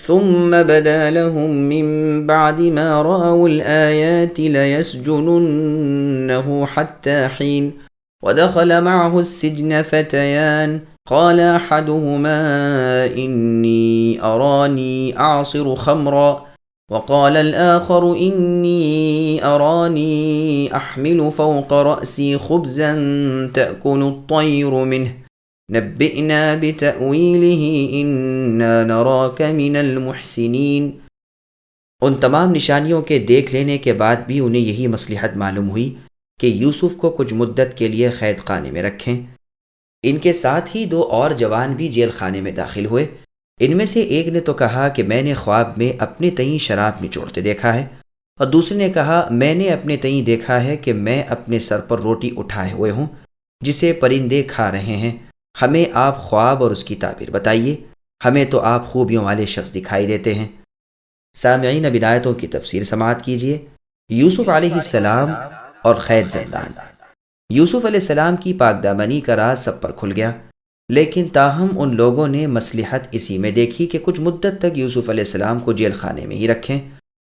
ثم بدا لهم من بعد ما رأوا الآيات ليسجننه حتى حين ودخل معه السجن فتيان قال أحدهما إني أراني أعصر خمرا وقال الآخر إني أراني أحمل فوق رأسي خبزا تأكل الطير منه نبئنا بتأويله إنا نراك من المحسنين۔ ان تمام نشانیوں کے دیکھ لینے کے بعد بھی انہیں یہی مصلحت معلوم ہوئی کہ یوسف کو کچھ مدت کے لیے قید خانے میں رکھیں۔ ان کے ساتھ ہی دو اور جوان بھی جیل خانے میں داخل ہوئے۔ ان میں سے ایک نے تو کہا کہ میں نے خواب میں اپنے تئیں شراب نچوڑتے دیکھا ہے، اور دوسرے نے کہا میں نے اپنے تئیں دیکھا ہے کہ میں اپنے سر پر روٹی اٹھائے ہوئے ہوں جسے پرندے کھا رہے ہیں، ہمیں آپ خواب اور اس کی تعبیر بتائیے، ہمیں تو آپ خوبیوں والے شخص دکھائی دیتے ہیں۔ سامعین، اب آیتوں کی تفسیر سماعت کیجیے۔ یوسف علیہ السلام اور قید زندان۔ یوسف علیہ السلام کی پاک دامنی کا راز سب پر کھل گیا، لیکن تاہم ان لوگوں نے مصلحت اسی میں دیکھی کہ کچھ مدت تک یوسف علیہ السلام کو جیل خانے میں ہی رکھیں۔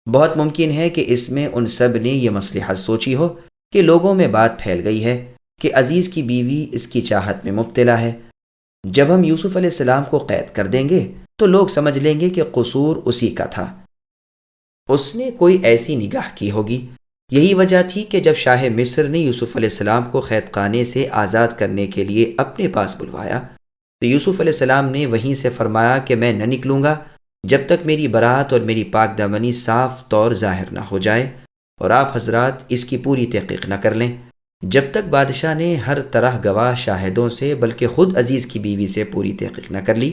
بہت ممکن ہے کہ اس میں ان سب نے یہ مصلحت سوچی ہو کہ لوگوں میں بات پھیل گئی ہے کہ عزیز کی بیوی اس کی چاہت میں مبتلا ہے، جب ہم یوسف علیہ السلام کو قید کر دیں گے تو لوگ سمجھ لیں گے کہ قصور اسی کا تھا، اس نے کوئی ایسی نگاہ کی ہوگی۔ یہی وجہ تھی کہ جب شاہ مصر نے یوسف علیہ السلام کو قید خانے سے آزاد کرنے کے لیے اپنے پاس بلوایا تو یوسف علیہ السلام نے وہیں سے فرمایا کہ میں نہ نکلوں گا جب تک میری برات اور میری پاک دامنی صاف طور ظاہر نہ ہو جائے، اور آپ حضرات اس کی پوری تحقیق نہ کر لیں۔ جب تک بادشاہ نے ہر طرح گواہ شاہدوں سے بلکہ خود عزیز کی بیوی سے پوری تحقیق نہ کر لی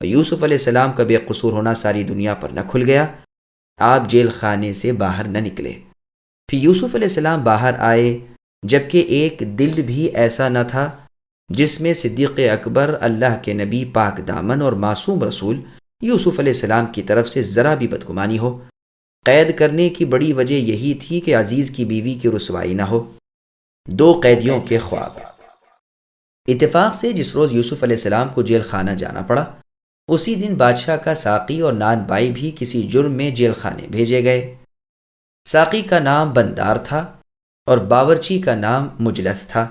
اور یوسف علیہ السلام کا بے قصور ہونا ساری دنیا پر نہ کھل گیا، آپ جیل خانے سے باہر نہ نکلے۔ پھر یوسف علیہ السلام باہر آئے، جبکہ ایک دل بھی ایسا نہ تھا جس میں صدیق اکبر، اللہ کے نبی، پاک دامن اور معصوم رسول یوسف علیہ السلام کی طرف سے ذرا بھی بدگمانی ہو۔ قید کرنے کی بڑی وجہ یہی تھی کہ عزیز کی بیوی کی رسوائی نہ ہو۔ دو قیدیوں کے خواب۔ اتفاق سے جس روز یوسف علیہ السلام کو جیل خانہ جانا پڑا، اسی دن بادشاہ کا ساقی اور نان بائی بھی کسی جرم میں جیل خانے بھیجے گئے۔ ساقی کا نام بندار تھا اور باورچی کا نام مجلس تھا۔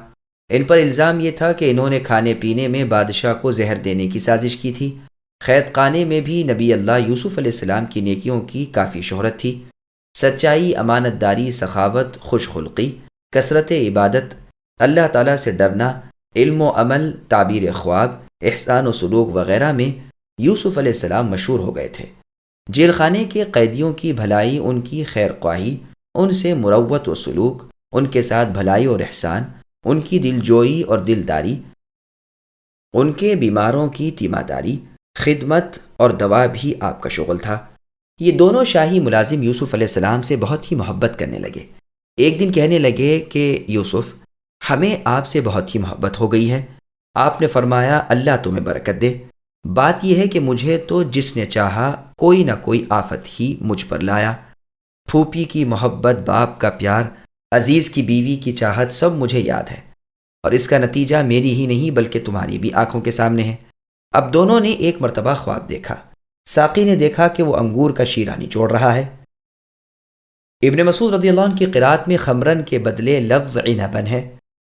ان پر الزام یہ تھا کہ انہوں نے کھانے پینے میں بادشاہ کو زہر دینے کی سازش کی تھی۔ قید خانے میں بھی نبی اللہ یوسف علیہ السلام کی نیکیوں کی کافی شہرت تھی۔ سچائی، امانت داری، سخاوت، خوش خلقی، کثرت عبادت، اللہ تعالیٰ سے ڈرنا، علم و عمل، تعبیر خواب، احسان و سلوک وغیرہ میں یوسف علیہ السلام مشہور ہو گئے تھے۔ جیل خانے کے قیدیوں کی بھلائی، ان کی خیر خواہی، ان سے مروت و سلوک، ان کے ساتھ بھلائی اور احسان، ان کی دل جوئی اور دلداری، ان کے بیماروں کی تیمارداری، خدمت اور دوا بھی آپ کا شغل تھا۔ یہ دونوں شاہی ملازم یوسف علیہ السلام سے بہت ہی محبت کرنے لگے۔ ایک دن کہنے لگے کہ یوسف، ہمیں آپ سے بہت ہی محبت ہو گئی ہے۔ آپ نے فرمایا اللہ تمہیں برکت دے۔ بات یہ ہے کہ مجھے تو جس نے چاہا کوئی نہ کوئی آفت ہی مجھ پر لایا۔ پھوپھی کی محبت، باپ کا پیار، عزیز کی بیوی کی چاہت سب مجھے یاد ہے، اور اس کا نتیجہ میری ہی نہیں بلکہ تمہاری بھی آنکھوں کے سامنے ہے۔ اب دونوں نے ایک مرتبہ خواب دیکھا۔ ساقی نے دیکھا کہ وہ انگور کا شیرہ نچوڑ رہا ہے۔ ابن مسعود رضی اللہ عنہ کی قرات میں خمرن کے بدلے لفظ عنبن ہے۔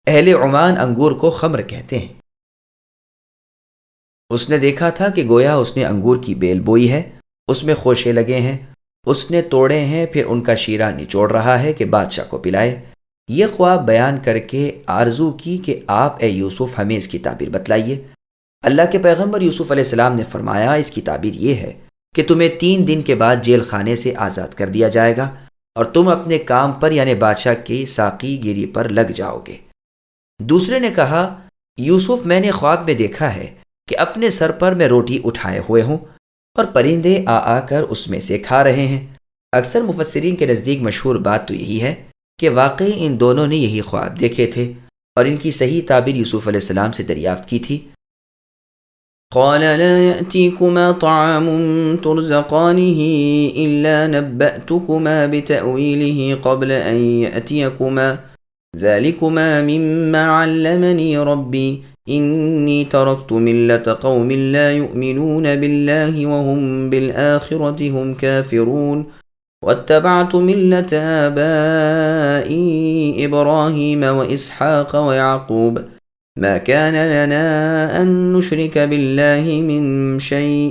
اہل عمان انگور کو خمر کہتے ہیں۔ اس نے دیکھا تھا کہ گویا اس نے انگور کی بیل بوئی ہے، اس میں خوشے لگے ہیں، اس نے توڑے ہیں، پھر ان کا شیرہ نچوڑ رہا ہے کہ بادشاہ کو پلائے۔ یہ خواب بیان کر کے آرزو کی کہ آپ اے یوسف ہمیں اس کی تعبیر بتلائیے۔ اللہ کے پیغمبر یوسف علیہ السلام نے فرمایا اس کی تعبیر یہ ہے کہ تمہیں 3 دن کے بعد جیل خانے سے آزاد کر دیا جائے گا اور تم اپنے کام پر یعنی بادشاہ کی ساقی گیری پر لگ جاؤ گے۔ دوسرے نے کہا یوسف، میں نے خواب میں دیکھا ہے کہ اپنے سر پر میں روٹی اٹھائے ہوئے ہوں اور پرندے آ کر اس میں سے کھا رہے ہیں۔ اکثر مفسرین کے نزدیک مشہور بات تو یہی ہے کہ واقعی ان دونوں نے یہی خواب دیکھے تھے اور ان کی صحیح تعبیر یوسف علیہ السلام سے دریافت کی تھی۔ قال لا يأتيكما طعام ترزقانه إلا نبأتكما بتأويله قبل أن يأتيكما ذلكما مما علمني ربي إني تركت ملة قوم لا يؤمنون بالله وهم بالآخرة هم كافرون واتبعت ملة آبائي إبراهيم وإسحاق ويعقوب ما كان لنا أن نشرك بالله من شيء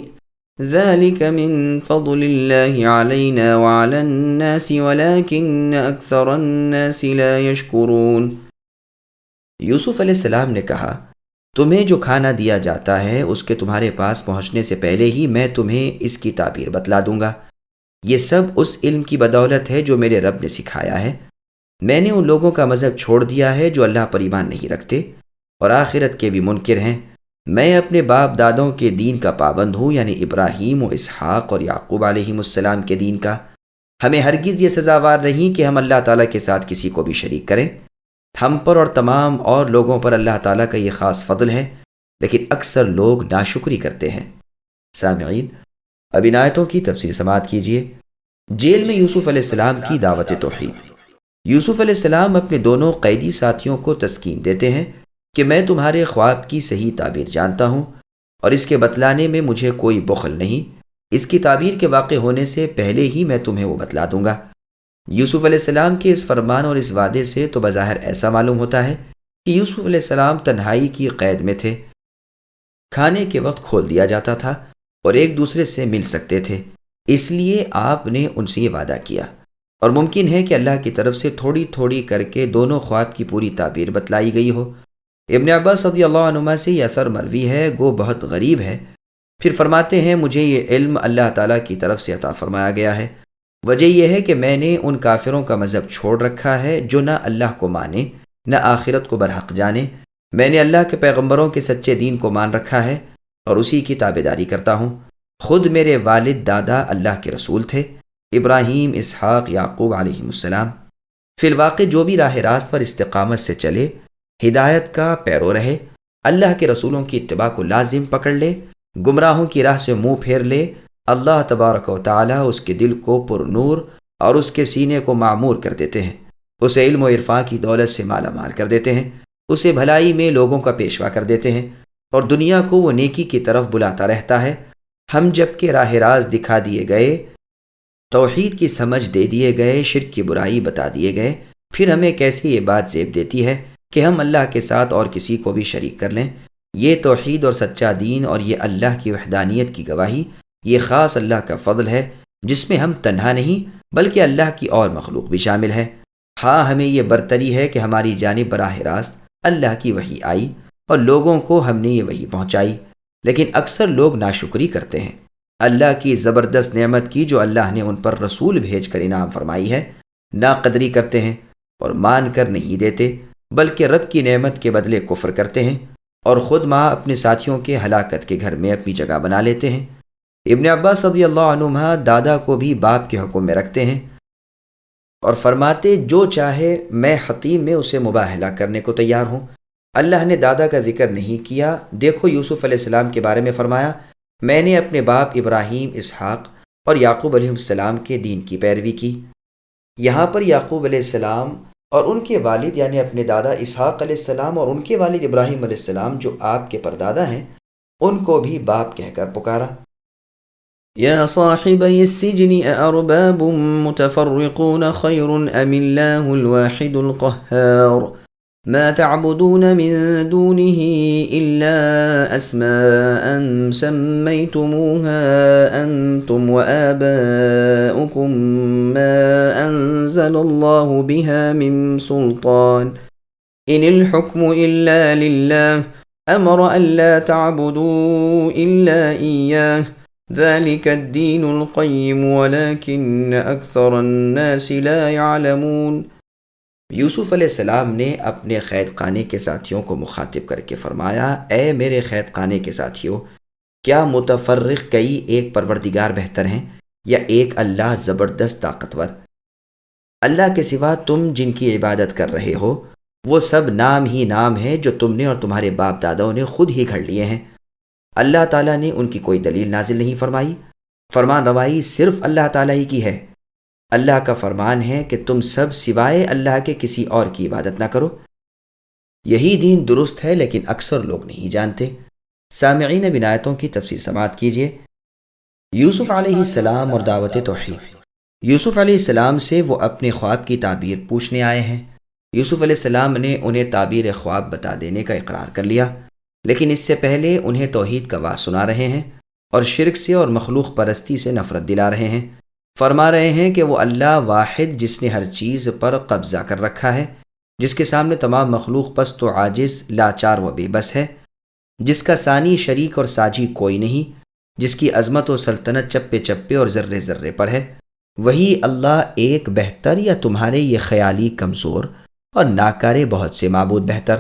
ذلك من فضل الله علينا وعلى الناس ولكن أكثر الناس لا يشكرون۔ یوسف علیہ السلام نے کہا، تمہیں جو کھانا دیا جاتا ہے اس کے تمہارے پاس پہنچنے سے پہلے ہی میں تمہیں اس کی تعبیر بتلا دوں گا۔ یہ سب اس علم کی بدولت ہے جو میرے رب نے سکھایا ہے۔ میں نے ان لوگوں کا مذہب چھوڑ دیا ہے جو اللہ پر ایمان نہیں رکھتے اور آخرت کے بھی منکر ہیں۔ میں اپنے باپ دادوں کے دین کا پابند ہوں، یعنی ابراہیم و اسحاق اور یعقوب علیہم السلام کے دین کا۔ ہمیں ہرگز یہ سزاوار نہیں کہ ہم اللہ تعالیٰ کے ساتھ کسی کو بھی شریک کریں۔ ہم پر اور تمام اور لوگوں پر اللہ تعالیٰ کا یہ خاص فضل ہے، لیکن اکثر لوگ ناشکری کرتے ہیں۔ سامعین، اب ان آیتوں کی تفسیر سماعت کیجیے۔ جیل میں یوسف علیہ السلام کی دعوت توحید۔ یوسف علیہ السلام اپنے دونوں قیدی ساتھیوں کو تسکین دیتے ہیں کہ میں تمہارے خواب کی صحیح تعبیر جانتا ہوں اور اس کے بتلانے میں مجھے کوئی بخل نہیں۔ اس کی تعبیر کے واقع ہونے سے پہلے ہی میں تمہیں وہ بتلا دوں گا۔ یوسف علیہ السلام کے اس فرمان اور اس وعدے سے تو بظاہر ایسا معلوم ہوتا ہے کہ یوسف علیہ السلام تنہائی کی قید میں تھے۔ کھانے کے وقت کھول دیا جاتا تھا اور ایک دوسرے سے مل سکتے تھے، اس لیے آپ نے ان سے یہ وعدہ کیا، اور ممکن ہے کہ اللہ کی طرف سے تھوڑی تھوڑی کر کے دونوں خواب کی پوری تعبیر بتلائی گئی ہو۔ ابن عباس رضی اللہ عنہما سے یہ اثر مروی ہے، گو بہت غریب ہے۔ پھر فرماتے ہیں، مجھے یہ علم اللہ تعالیٰ کی طرف سے عطا فرمایا گیا ہے۔ وجہ یہ ہے کہ میں نے ان کافروں کا مذہب چھوڑ رکھا ہے جو نہ اللہ کو مانے نہ آخرت کو برحق جانے۔ میں نے اللہ کے پیغمبروں کے سچے دین کو مان رکھا ہے اور اسی کی تابعداری کرتا ہوں۔ خود میرے والد دادا اللہ کے رسول تھے، ابراہیم، اسحاق، یعقوب علیہم السلام۔ فی الواقع جو بھی راہ راست پر استقامت سے چلے، ہدایت کا پیرو رہے، اللہ کے رسولوں کی اتباع کو لازم پکڑ لے، گمراہوں کی راہ سے منہ پھیر لے، اللہ تبارک و تعالیٰ اس کے دل کو پر نور اور اس کے سینے کو معمور کر دیتے ہیں، اسے علم و عرفان کی دولت سے مالا مال کر دیتے ہیں، اسے بھلائی میں لوگوں کا پیشوا کر دیتے ہیں اور دنیا کو وہ نیکی کی طرف بلاتا رہتا ہے۔ ہم جب کہ راہ راست دکھا دیے گئے، توحید کی سمجھ دے دیے گئے، شرک کی برائی بتا دیے گئے، پھر ہمیں کیسے یہ بات زیب دیتی ہے کہ ہم اللہ کے ساتھ اور کسی کو بھی شریک کر لیں؟ یہ توحید اور سچا دین اور یہ اللہ کی وحدانیت کی گواہی، یہ خاص اللہ کا فضل ہے جس میں ہم تنہا نہیں بلکہ اللہ کی اور مخلوق بھی شامل ہے۔ ہاں، ہمیں یہ برتری ہے کہ ہماری جانب براہ راست اللہ کی وحی آئی اور لوگوں کو ہم نے یہ وحی پہنچائی، لیکن اکثر لوگ ناشکری کرتے ہیں۔ اللہ کی زبردست نعمت کی جو اللہ نے ان پر رسول بھیج کر انعام فرمائی ہے، ناقدری کرتے ہیں اور مان کر نہیں دیتے، بلکہ رب کی نعمت کے بدلے کفر کرتے ہیں اور خود ماں اپنے ساتھیوں کے ہلاکت کے گھر میں اپنی جگہ بنا لیتے ہیں۔ ابن عباس رضی اللہ عنہما دادا کو بھی باپ کے حکم میں رکھتے ہیں اور فرماتے، جو چاہے میں حتیم میں اسے مباہلہ کرنے کو تیار ہوں۔ اللہ نے دادا کا ذکر نہیں کیا۔ دیکھو یوسف علیہ السلام کے بارے میں فرمایا، میں نے اپنے باپ ابراہیم، اسحاق اور یعقوب علیہ السلام کے دین کی پیروی کی۔ یہاں پر یعقوب علیہ السلام اور ان کے والد یعنی اپنے دادا اسحاق علیہ السلام اور ان کے والد ابراہیم علیہ السلام جو آپ کے پردادا ہیں، ان کو بھی باپ کہہ کر پکارا۔ يا صاحبي السجن أأرباب متفرقون خير أم الله الواحد القهار ما تعبدون من دونه إلا أسماء سميتموها أنتم وآباؤكم ما أنزل الله بها من سلطان إن الحكم إلا لله أمر ألا تعبدوا إلا إياه ذلك الدين القيم ولكن أكثر الناس لا يعلمون۔ یوسف علیہ السلام نے اپنے قید خانے کے ساتھیوں کو مخاطب کر کے فرمایا، اے میرے قید خانے کے ساتھیوں، کیا متفرق کئی ایک پروردگار بہتر ہیں یا ایک اللہ زبردست طاقتور؟ اللہ کے سوا تم جن کی عبادت کر رہے ہو وہ سب نام ہی نام ہے جو تم نے اور تمہارے باپ داداؤں نے خود ہی گھڑ لیے ہیں۔ اللہ تعالیٰ نے ان کی کوئی دلیل نازل نہیں فرمائی، فرمان روائی صرف اللہ تعالیٰ ہی کی ہے۔ اللہ کا فرمان ہے کہ تم سب سوائے اللہ کے کسی اور کی عبادت نہ کرو۔ یہی دین درست ہے لیکن اکثر لوگ نہیں جانتے۔ سامعین اب ان آیتوں کی تفسیر سماعت کیجیے۔ یوسف علیہ السلام اور دعوت توحید۔ یوسف علیہ السلام سے وہ اپنے خواب کی تعبیر پوچھنے آئے ہیں۔ یوسف علیہ السلام نے انہیں تعبیر خواب بتا دینے کا اقرار کر لیا، لیکن اس سے پہلے انہیں توحید کا واعظ سنا رہے ہیں اور شرک سے اور مخلوق پرستی سے نفرت دلا رہے ہیں۔ فرما رہے ہیں کہ وہ اللہ واحد جس نے ہر چیز پر قبضہ کر رکھا ہے، جس کے سامنے تمام مخلوق پست و عاجز، لاچار و بے بس ہے، جس کا ثانی شریک اور ساجی کوئی نہیں، جس کی عظمت و سلطنت چپے چپے اور ذرے ذرے پر ہے، وہی اللہ ایک بہتر یا تمہارے یہ خیالی کمزور اور ناکارے بہت سے معبود بہتر۔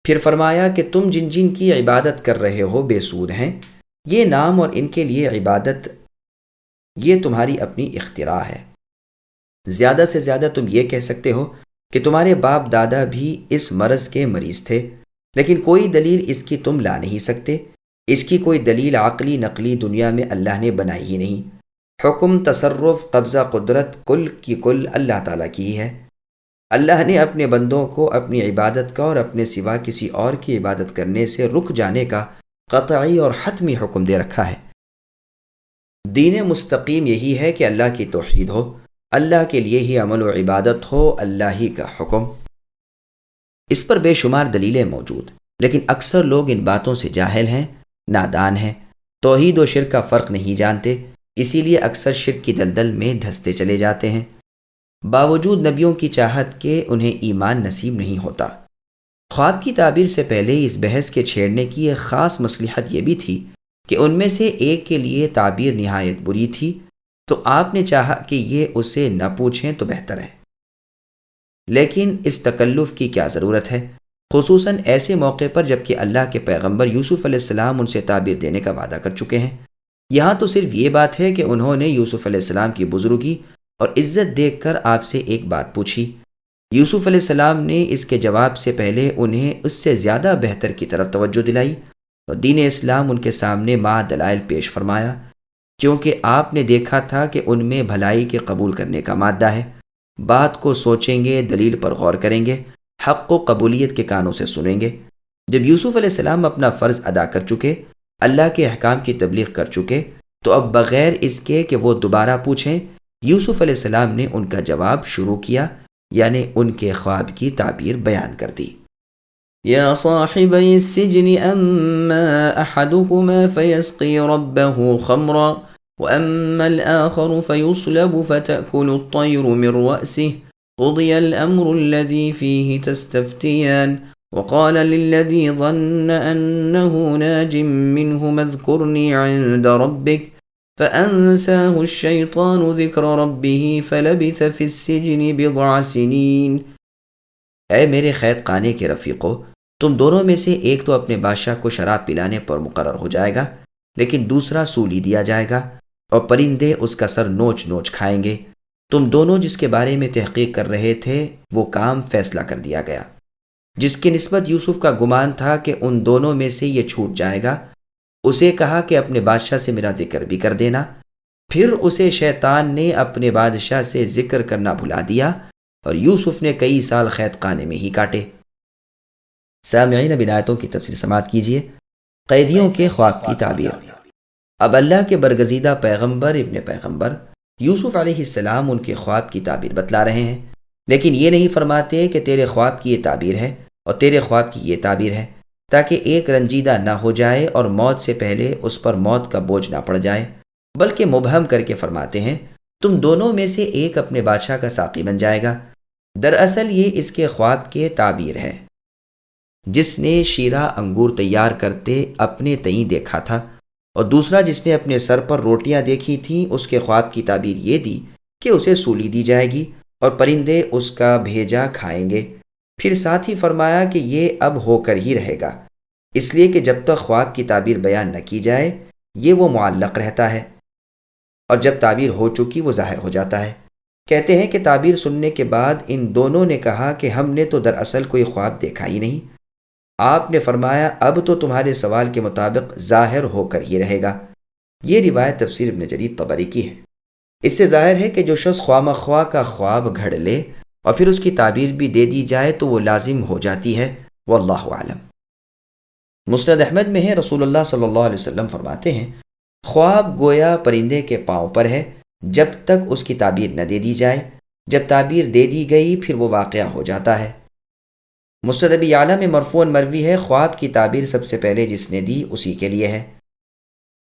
پھر فرمایا کہ تم جن جن کی عبادت کر رہے ہو بے سود ہیں، یہ نام اور ان کے لیے عبادت یہ تمہاری اپنی اختراع ہے۔ زیادہ سے زیادہ تم یہ کہہ سکتے ہو کہ تمہارے باپ دادا بھی اس مرض کے مریض تھے، لیکن کوئی دلیل اس کی تم لا نہیں سکتے۔ اس کی کوئی دلیل عقلی نقلی دنیا میں اللہ نے بنائی ہی نہیں۔ حکم، تصرف، قبضہ، قدرت کل کی کل اللہ تعالیٰ کی ہی ہے۔ اللہ نے اپنے بندوں کو اپنی عبادت کا اور اپنے سوا کسی اور کی عبادت کرنے سے رک جانے کا قطعی اور حتمی حکم دے رکھا ہے۔ دین مستقیم یہی ہے کہ اللہ کی توحید ہو، اللہ کے لیے ہی عمل و عبادت ہو، اللہ ہی کا حکم۔ اس پر بے شمار دلیلیں موجود، لیکن اکثر لوگ ان باتوں سے جاہل ہیں، نادان ہیں، توحید و شرک کا فرق نہیں جانتے، اسی لیے اکثر شرک کی دلدل میں دھنستے چلے جاتے ہیں، باوجود نبیوں کی چاہت کے انہیں ایمان نصیب نہیں ہوتا۔ خواب کی تعبیر سے پہلے اس بحث کے چھیڑنے کی ایک خاص مصلحت یہ بھی تھی کہ ان میں سے ایک کے لیے تعبیر نہایت بری تھی، تو آپ نے چاہا کہ یہ اسے نہ پوچھیں تو بہتر ہے۔ لیکن اس تکلف کی کیا ضرورت ہے، خصوصاً ایسے موقع پر جبکہ اللہ کے پیغمبر یوسف علیہ السلام ان سے تعبیر دینے کا وعدہ کر چکے ہیں۔ یہاں تو صرف یہ بات ہے کہ انہوں نے یوسف علیہ السلام کی بزرگی اور عزت دیکھ کر آپ سے ایک بات پوچھی۔ یوسف علیہ السلام نے اس کے جواب سے پہلے انہیں اس سے زیادہ بہتر کی طرف توجہ دلائی اور دین اسلام ان کے سامنے مع دلائل پیش فرمایا، کیونکہ آپ نے دیکھا تھا کہ ان میں بھلائی کے قبول کرنے کا مادہ ہے۔ بات کو سوچیں گے، دلیل پر غور کریں گے، حق و قبولیت کے کانوں سے سنیں گے۔ جب یوسف علیہ السلام اپنا فرض ادا کر چکے، اللہ کے احکام کی تبلیغ کر چکے، تو اب بغیر اس کے کہ وہ دوبارہ پوچھیں، یوسف علیہ السلام نے ان کا جواب شروع کیا، یعنی ان کے خواب کی تعبیر بیان کر دی۔ يا صاحبي السجن أما أحدكما فيسقي ربه خمرا وأما الآخر فيصلب فتأكل الطير من رأسه قضي الأمر الذي فيه تستفتيان وقال للذي ظن أنه ناج منهما اذكرني عند ربك فأنساه الشيطان ذكر ربه فلبث في السجن بضع سنين۔ اے میرے قید خانے کے رفیقو، تم دونوں میں سے ایک تو اپنے بادشاہ کو شراب پلانے پر مقرر ہو جائے گا، لیکن دوسرا سولی دیا جائے گا اور پرندے اس کا سر نوچ نوچ کھائیں گے۔ تم دونوں جس کے بارے میں تحقیق کر رہے تھے وہ کام فیصلہ کر دیا گیا۔ جس کی نسبت یوسف کا گمان تھا کہ ان دونوں میں سے یہ چھوٹ جائے گا، اسے کہا کہ اپنے بادشاہ سے میرا ذکر بھی کر دینا۔ پھر اسے شیطان نے اپنے بادشاہ سے ذکر کرنا بھلا دیا اور یوسف نے کئی سال قید خانے میں ہی کاٹے۔ سامعین اب آیتوں کی تفسیر سماعت کیجیے۔ قیدیوں کے خواب کی تعبیر۔ اب اللہ کے برگزیدہ پیغمبر ابن پیغمبر یوسف علیہ السلام ان کے خواب کی تعبیر بتلا رہے ہیں، لیکن یہ نہیں فرماتے کہ تیرے خواب کی یہ تعبیر ہے اور تیرے خواب کی یہ تعبیر ہے، تاکہ ایک رنجیدہ نہ ہو جائے اور موت سے پہلے اس پر موت کا بوجھ نہ پڑ جائے، بلکہ مبہم کر کے فرماتے ہیں تم دونوں میں سے ایک اپنے بادشاہ کا ساقی بن جائے گا۔ دراصل یہ اس کے خواب کے تعبیر ہے۔ جس نے شیرہ انگور تیار کرتے اپنے تئیں دیکھا تھا اور دوسرا جس نے اپنے سر پر روٹیاں دیکھی تھیں، اس کے خواب کی تعبیر یہ دی کہ اسے سولی دی جائے گی اور پرندے اس کا بھیجا کھائیں گے۔ پھر ساتھ ہی فرمایا کہ یہ اب ہو کر ہی رہے گا، اس لیے کہ جب تک خواب کی تعبیر بیان نہ کی جائے یہ وہ معلق رہتا ہے، اور جب تعبیر ہو چکی وہ ظاہر ہو جاتا ہے۔ کہتے ہیں کہ تعبیر سننے کے بعد ان دونوں نے کہا کہ ہم نے تو دراصل کوئی خواب دیکھا ہی نہیں۔ آپ نے فرمایا اب تو تمہارے سوال کے مطابق ظاہر ہو کر ہی رہے گا۔ یہ روایت تفسیر ابن جریر طبری کی ہے۔ اس سے ظاہر ہے کہ جو شخص خواہ مخواہ کا خواب گھڑ لے اور پھر اس کی تعبیر بھی دے دی جائے تو وہ لازم ہو جاتی ہے، واللہ اعلم۔ مسند احمد میں ہے، رسول اللہ صلی اللہ علیہ وسلم فرماتے ہیں، خواب گویا پرندے کے پاؤں پر ہے جب تک اس کی تعبیر نہ دے دی جائے، جب تعبیر دے دی گئی پھر وہ واقعہ ہو جاتا ہے۔ مسند ابی یعلا میں مرفوعاً مروی ہے، خواب کی تعبیر سب سے پہلے جس نے دی اسی کے لیے ہے۔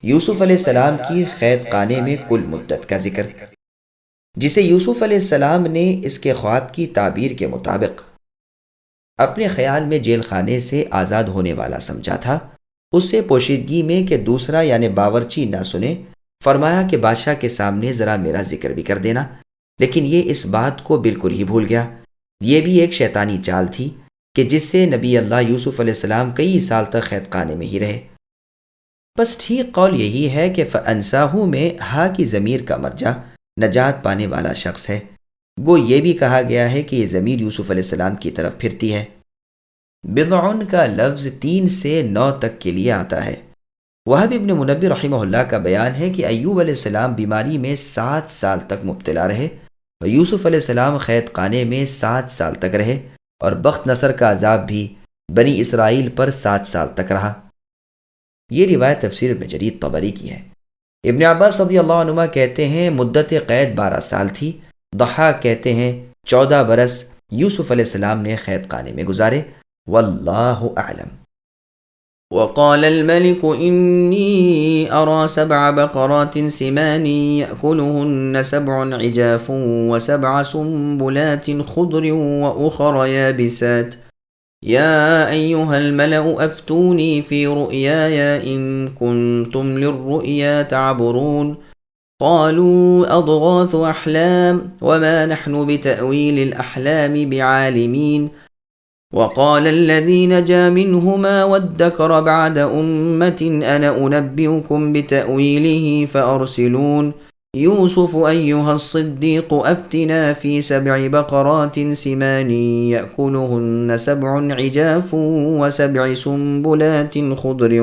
یوسف علیہ السلام کی قید خانے میں کل مدت کا ذکر، جسے یوسف علیہ السلام نے اس کے خواب کی تعبیر کے مطابق اپنے خیال میں جیل خانے سے آزاد ہونے والا سمجھا تھا، اس سے پوشیدگی میں کہ دوسرا یعنی باورچی نہ سنے، فرمایا کہ بادشاہ کے سامنے ذرا میرا ذکر بھی کر دینا، لیکن یہ اس بات کو بالکل ہی بھول گیا۔ یہ بھی ایک شیطانی چال تھی کہ جس سے نبی اللہ یوسف علیہ السلام کئی سال تک قید خانے میں ہی رہے۔ بس ٹھیک قول یہی ہے کہ فَأَنْسَاهُ میں ہا کی ضمیر کا مرجع نجات پانے والا شخص ہے، گو یہ بھی کہا گیا ہے کہ یہ ضمیر یوسف علیہ السلام کی طرف پھرتی ہے۔ بضعن کا لفظ 3 سے 9 تک کے لیے آتا ہے۔ وہب ابن منبی رحمہ اللہ کا بیان ہے کہ ایوب علیہ السلام بیماری میں 7 سال تک مبتلا رہے اور یوسف علیہ السلام قید خانے میں 7 سال تک رہے، اور بخت نصر کا عذاب بھی بنی اسرائیل پر 7 سال تک رہا۔ یہ روایت تفسیر ابن جریر طبری کی ہے۔ ابن عباس رضی اللہ عنہما کہتے ہیں مدت قید 12 سال تھی۔ ضحاک کہتے ہیں 14 برس یوسف علیہ السلام نے قید خانے میں گزارے، واللہ اعلم۔ وقال الملك إني أرى 7 بقرات سمان يأكلهن 7 عجاف و7 سنبلات خضر وأخر يابسات يا أيها الملأ أفتوني في رؤياي إن كنتم للرؤيا تعبرون قالوا أضغاث أحلام وما نحن بتأويل الأحلام بعالمين وقال الذي نجا منهما وادكر بعد أمة أنا أنبئكم بتأويله فأرسلون يوسف أيها الصديق أفتنا في 7 بقرات سمان يأكلهن 7 عجاف و7 سنبلات خضر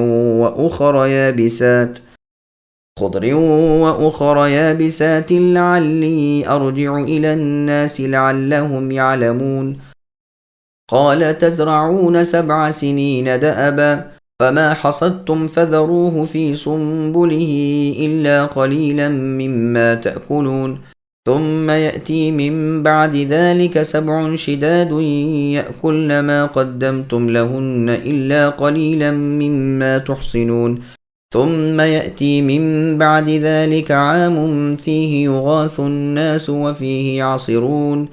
وأخر يابسات لعلي أرجع إلى الناس لعلهم يعلمون قال تزرعون 7 سنين دأبا فما حصدتم فذروه في سنبله إلا قليلا مما تأكلون ثم يأتي من بعد ذلك 7 شداد يأكلن ما قدمتم لهن إلا قليلا مما تحصنون ثم يأتي من بعد ذلك عام فيه يغاث الناس وفيه يعصرون۔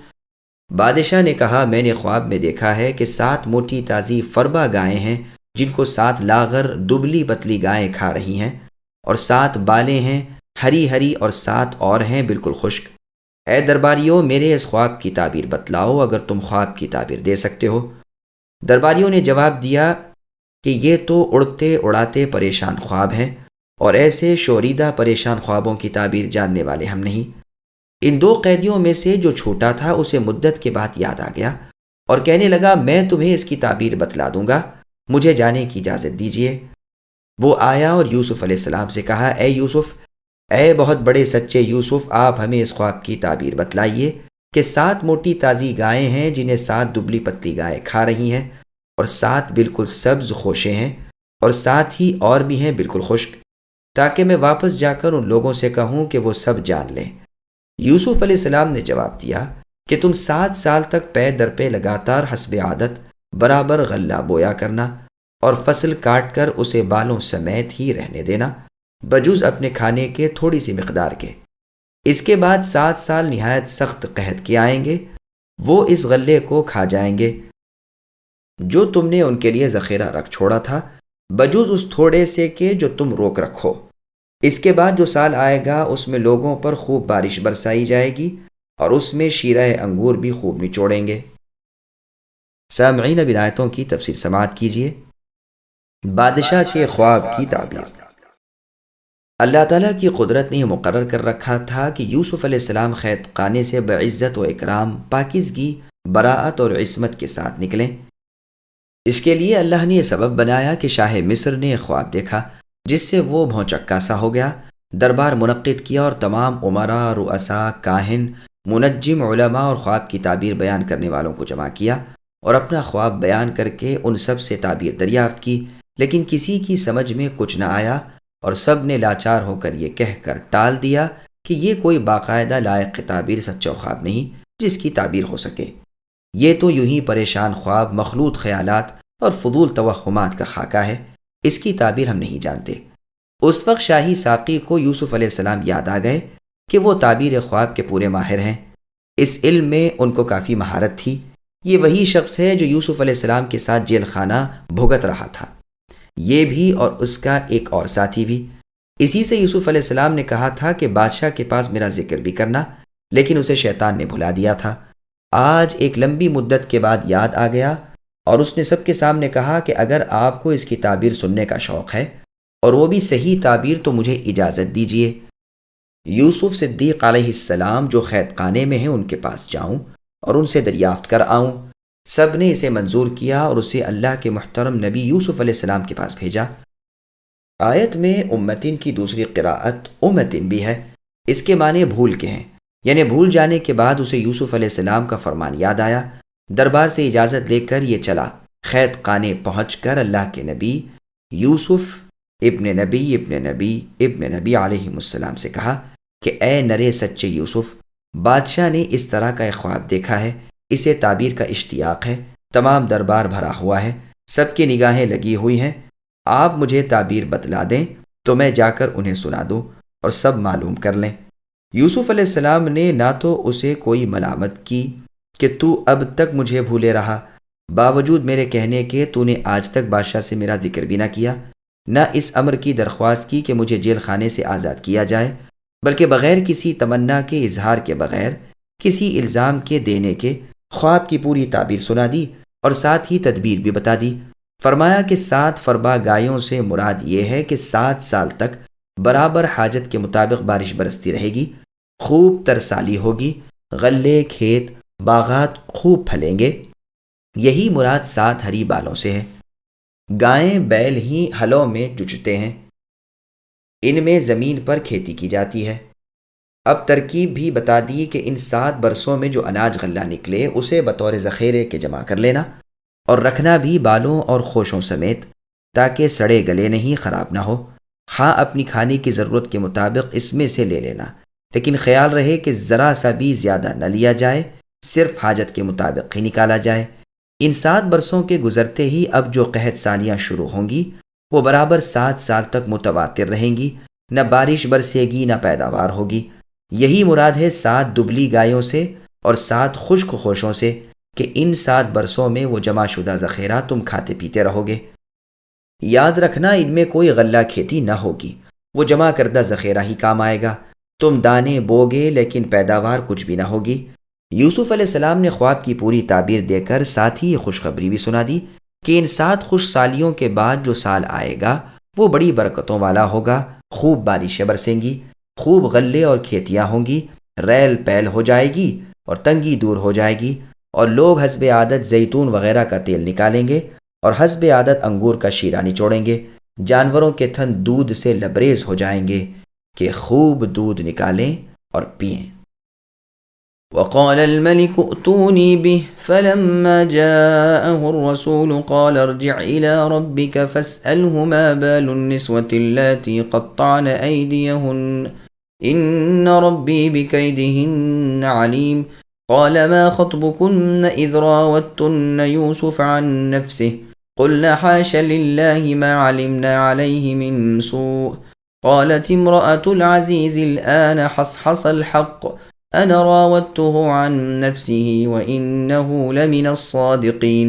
بادشاہ نے کہا میں نے خواب میں دیکھا ہے کہ 7 موٹی تازی فربا گائیں ہیں جن کو 7 لاغر دبلی پتلی گائیں کھا رہی ہیں، اور 7 بالیں ہیں ہری ہری، اور 7 اور ہیں بالکل خشک۔ اے درباریوں میرے اس خواب کی تعبیر بتلاؤ اگر تم خواب کی تعبیر دے سکتے ہو۔ درباریوں نے جواب دیا کہ یہ تو اڑتے اڑاتے پریشان خواب ہیں، اور ایسے شوریدہ پریشان خوابوں کی تعبیر جاننے والے ہم نہیں۔ ان 2 قیدیوں میں سے جو چھوٹا تھا اسے مدت کے بعد یاد آ گیا اور کہنے لگا میں تمہیں اس کی تعبیر بتلا دوں گا، مجھے جانے کی اجازت دیجیے۔ وہ آیا اور یوسف علیہ السلام سے کہا اے یوسف، اے بہت بڑے سچے یوسف، آپ ہمیں اس خواب کی تعبیر بتلائیے کہ 7 موٹی تازی گائیں ہیں جنہیں 7 دبلی پتلی گائیں کھا رہی ہیں، اور 7 بالکل سبز خوشے ہیں، اور 7 ہی اور بھی ہیں بالکل خشک، تاکہ میں واپس جا کر ان لوگوں سے کہوں کہ وہ سب جان لیں۔ یوسف علیہ السلام نے جواب دیا کہ تم 7 سال تک پے در پہ لگاتار حسب عادت برابر غلہ بویا کرنا اور فصل کاٹ کر اسے بالوں سمیت ہی رہنے دینا، بجز اپنے کھانے کے تھوڑی سی مقدار کے۔ اس کے بعد 7 سال نہایت سخت قحط کے آئیں گے، وہ اس غلے کو کھا جائیں گے جو تم نے ان کے لیے ذخیرہ رکھ چھوڑا تھا، بجز اس تھوڑے سے کہ جو تم روک رکھو۔ اس کے بعد جو سال آئے گا اس میں لوگوں پر خوب بارش برسائی جائے گی، اور اس میں شیرہ انگور بھی خوب نچوڑیں گے۔ سامعین اب آیتوں کی تفسیر سماعت کیجیے۔ بادشاہ کے خواب کی تعبیر۔ اللہ تعالیٰ کی قدرت نے یہ مقرر کر رکھا تھا کہ یوسف علیہ السلام قید خانے سے بعزت و اکرام، پاکیزگی، براءت اور عصمت کے ساتھ نکلیں۔ اس کے لیے اللہ نے یہ سبب بنایا کہ شاہ مصر نے خواب دیکھا جس سے وہ بھونچکا سا ہو گیا، دربار منعقد کیا اور تمام امراء، رؤساء، کاہن، منجم، علماء اور خواب کی تعبیر بیان کرنے والوں کو جمع کیا اور اپنا خواب بیان کر کے ان سب سے تعبیر دریافت کی، لیکن کسی کی سمجھ میں کچھ نہ آیا اور سب نے لاچار ہو کر یہ کہہ کر ٹال دیا کہ یہ کوئی باقاعدہ لائق تعبیر سچا خواب نہیں جس کی تعبیر ہو سکے۔ یہ تو یوں ہی پریشان خواب، مخلوط خیالات اور فضول توہمات کا خاکہ ہے، اس کی تعبیر ہم نہیں جانتے۔ اس وقت شاہی ساقی کو یوسف علیہ السلام یاد آ گئے کہ وہ تعبیر خواب کے پورے ماہر ہیں، اس علم میں ان کو کافی مہارت تھی۔ یہ وہی شخص ہے جو یوسف علیہ السلام کے ساتھ جیل خانہ بھگت رہا تھا، یہ بھی اور اس کا ایک اور ساتھی بھی۔ اسی سے یوسف علیہ السلام نے کہا تھا کہ بادشاہ کے پاس میرا ذکر بھی کرنا، لیکن اسے شیطان نے بھلا دیا تھا۔ آج ایک لمبی مدت کے بعد یاد آ گیا اور اس نے سب کے سامنے کہا کہ اگر آپ کو اس کی تعبیر سننے کا شوق ہے اور وہ بھی صحیح تعبیر تو مجھے اجازت دیجیے، یوسف صدیق علیہ السلام جو قید خانے میں ہیں ان کے پاس جاؤں اور ان سے دریافت کر آؤں۔ سب نے اسے منظور کیا اور اسے اللہ کے محترم نبی یوسف علیہ السلام کے پاس بھیجا۔ آیت میں امتن کی دوسری قراءت امتن بھی ہے، اس کے معنی بھول کے ہیں، یعنی بھول جانے کے بعد اسے یوسف علیہ السلام کا فرمان یاد آیا، دربار سے اجازت لے کر یہ چلا، قید خانے پہنچ کر اللہ کے نبی یوسف ابن نبی علیہ السلام سے کہا کہ اے نرے سچے یوسف، بادشاہ نے اس طرح کا ایک خواب دیکھا ہے، اسے تعبیر کا اشتیاق ہے، تمام دربار بھرا ہوا ہے، سب کی نگاہیں لگی ہوئی ہیں، آپ مجھے تعبیر بتلا دیں تو میں جا کر انہیں سنا دوں اور سب معلوم کر لیں۔ یوسف علیہ السلام نے نہ تو اسے کوئی ملامت کی کہ تو اب تک مجھے بھولے رہا، باوجود میرے کہنے کے تو نے آج تک بادشاہ سے میرا ذکر بھی نہ کیا، نہ اس امر کی درخواست کی کہ مجھے جیل خانے سے آزاد کیا جائے، بلکہ بغیر کسی تمنا کے، اظہار کے بغیر، کسی الزام کے دینے کے خواب کی پوری تعبیر سنا دی اور ساتھ ہی تدبیر بھی بتا دی۔ فرمایا کہ 7 فربا گایوں سے مراد یہ ہے کہ 7 سال تک برابر حاجت کے مطابق بارش برستی رہے گی، خوب ترسالی ہوگی، غلے، کھیت، باغات خوب پھلیں گے۔ یہی مراد 7 ہری بالوں سے ہے۔ گائیں بیل ہی ہلوں میں جچتے ہیں، ان میں زمین پر کھیتی کی جاتی ہے۔ اب ترکیب بھی بتا دی کہ ان 7 برسوں میں جو اناج غلہ نکلے اسے بطور ذخیرے کے جمع کر لینا اور رکھنا بھی بالوں اور خوشوں سمیت، تاکہ سڑے گلے نہیں، خراب نہ ہو۔ ہاں اپنی کھانے کی ضرورت کے مطابق اس میں سے لے لینا، لیکن خیال رہے کہ ذرا سا بھی زیادہ نہ لیا جائے، صرف حاجت کے مطابق ہی نکالا جائے۔ ان 7 برسوں کے گزرتے ہی اب جو قحط سالیاں شروع ہوں گی وہ برابر 7 سال تک متواتر رہیں گی، نہ بارش برسے گی نہ پیداوار ہوگی۔ یہی مراد ہے 7 دبلی گایوں سے اور 7 خشک خوشوں سے کہ ان 7 برسوں میں وہ جمع شدہ ذخیرہ تم کھاتے پیتے رہو گے۔ یاد رکھنا ان میں کوئی غلہ کھیتی نہ ہوگی، وہ جمع کردہ ذخیرہ ہی کام آئے گا، تم دانے بوگے لیکن پیداوار کچھ بھی نہ ہوگی۔ یوسف علیہ السلام نے خواب کی پوری تعبیر دے کر ساتھ ہی یہ خوشخبری بھی سنا دی کہ ان 7 خوش سالیوں کے بعد جو سال آئے گا وہ بڑی برکتوں والا ہوگا، خوب بارشیں برسیں گی، خوب غلے اور کھیتیاں ہوں گی، ریل پیل ہو جائے گی اور تنگی دور ہو جائے گی، اور لوگ حسب عادت زیتون وغیرہ کا تیل نکالیں گے اور حسب عادت انگور کا شیرہ نچوڑیں گے، جانوروں کے تھن دودھ سے لبریز ہو جائیں گے کہ خوب دودھ نکالیں اور پئیں۔ وقال الملك ائتوني به فلما جاءه الرسول قال ارجع إلى ربك فاسأله ما بال النسوة اللاتي قطعن أيديهن إن ربي بكيدهن عليم قال ما خطبكن إذ راوتن يوسف عن نفسه قلنا حاش لله ما علمنا عليه من سوء قالت امرأة العزيز الآن حصحص الحق أنا راودته عن نفسه وإنه لمن الصادقين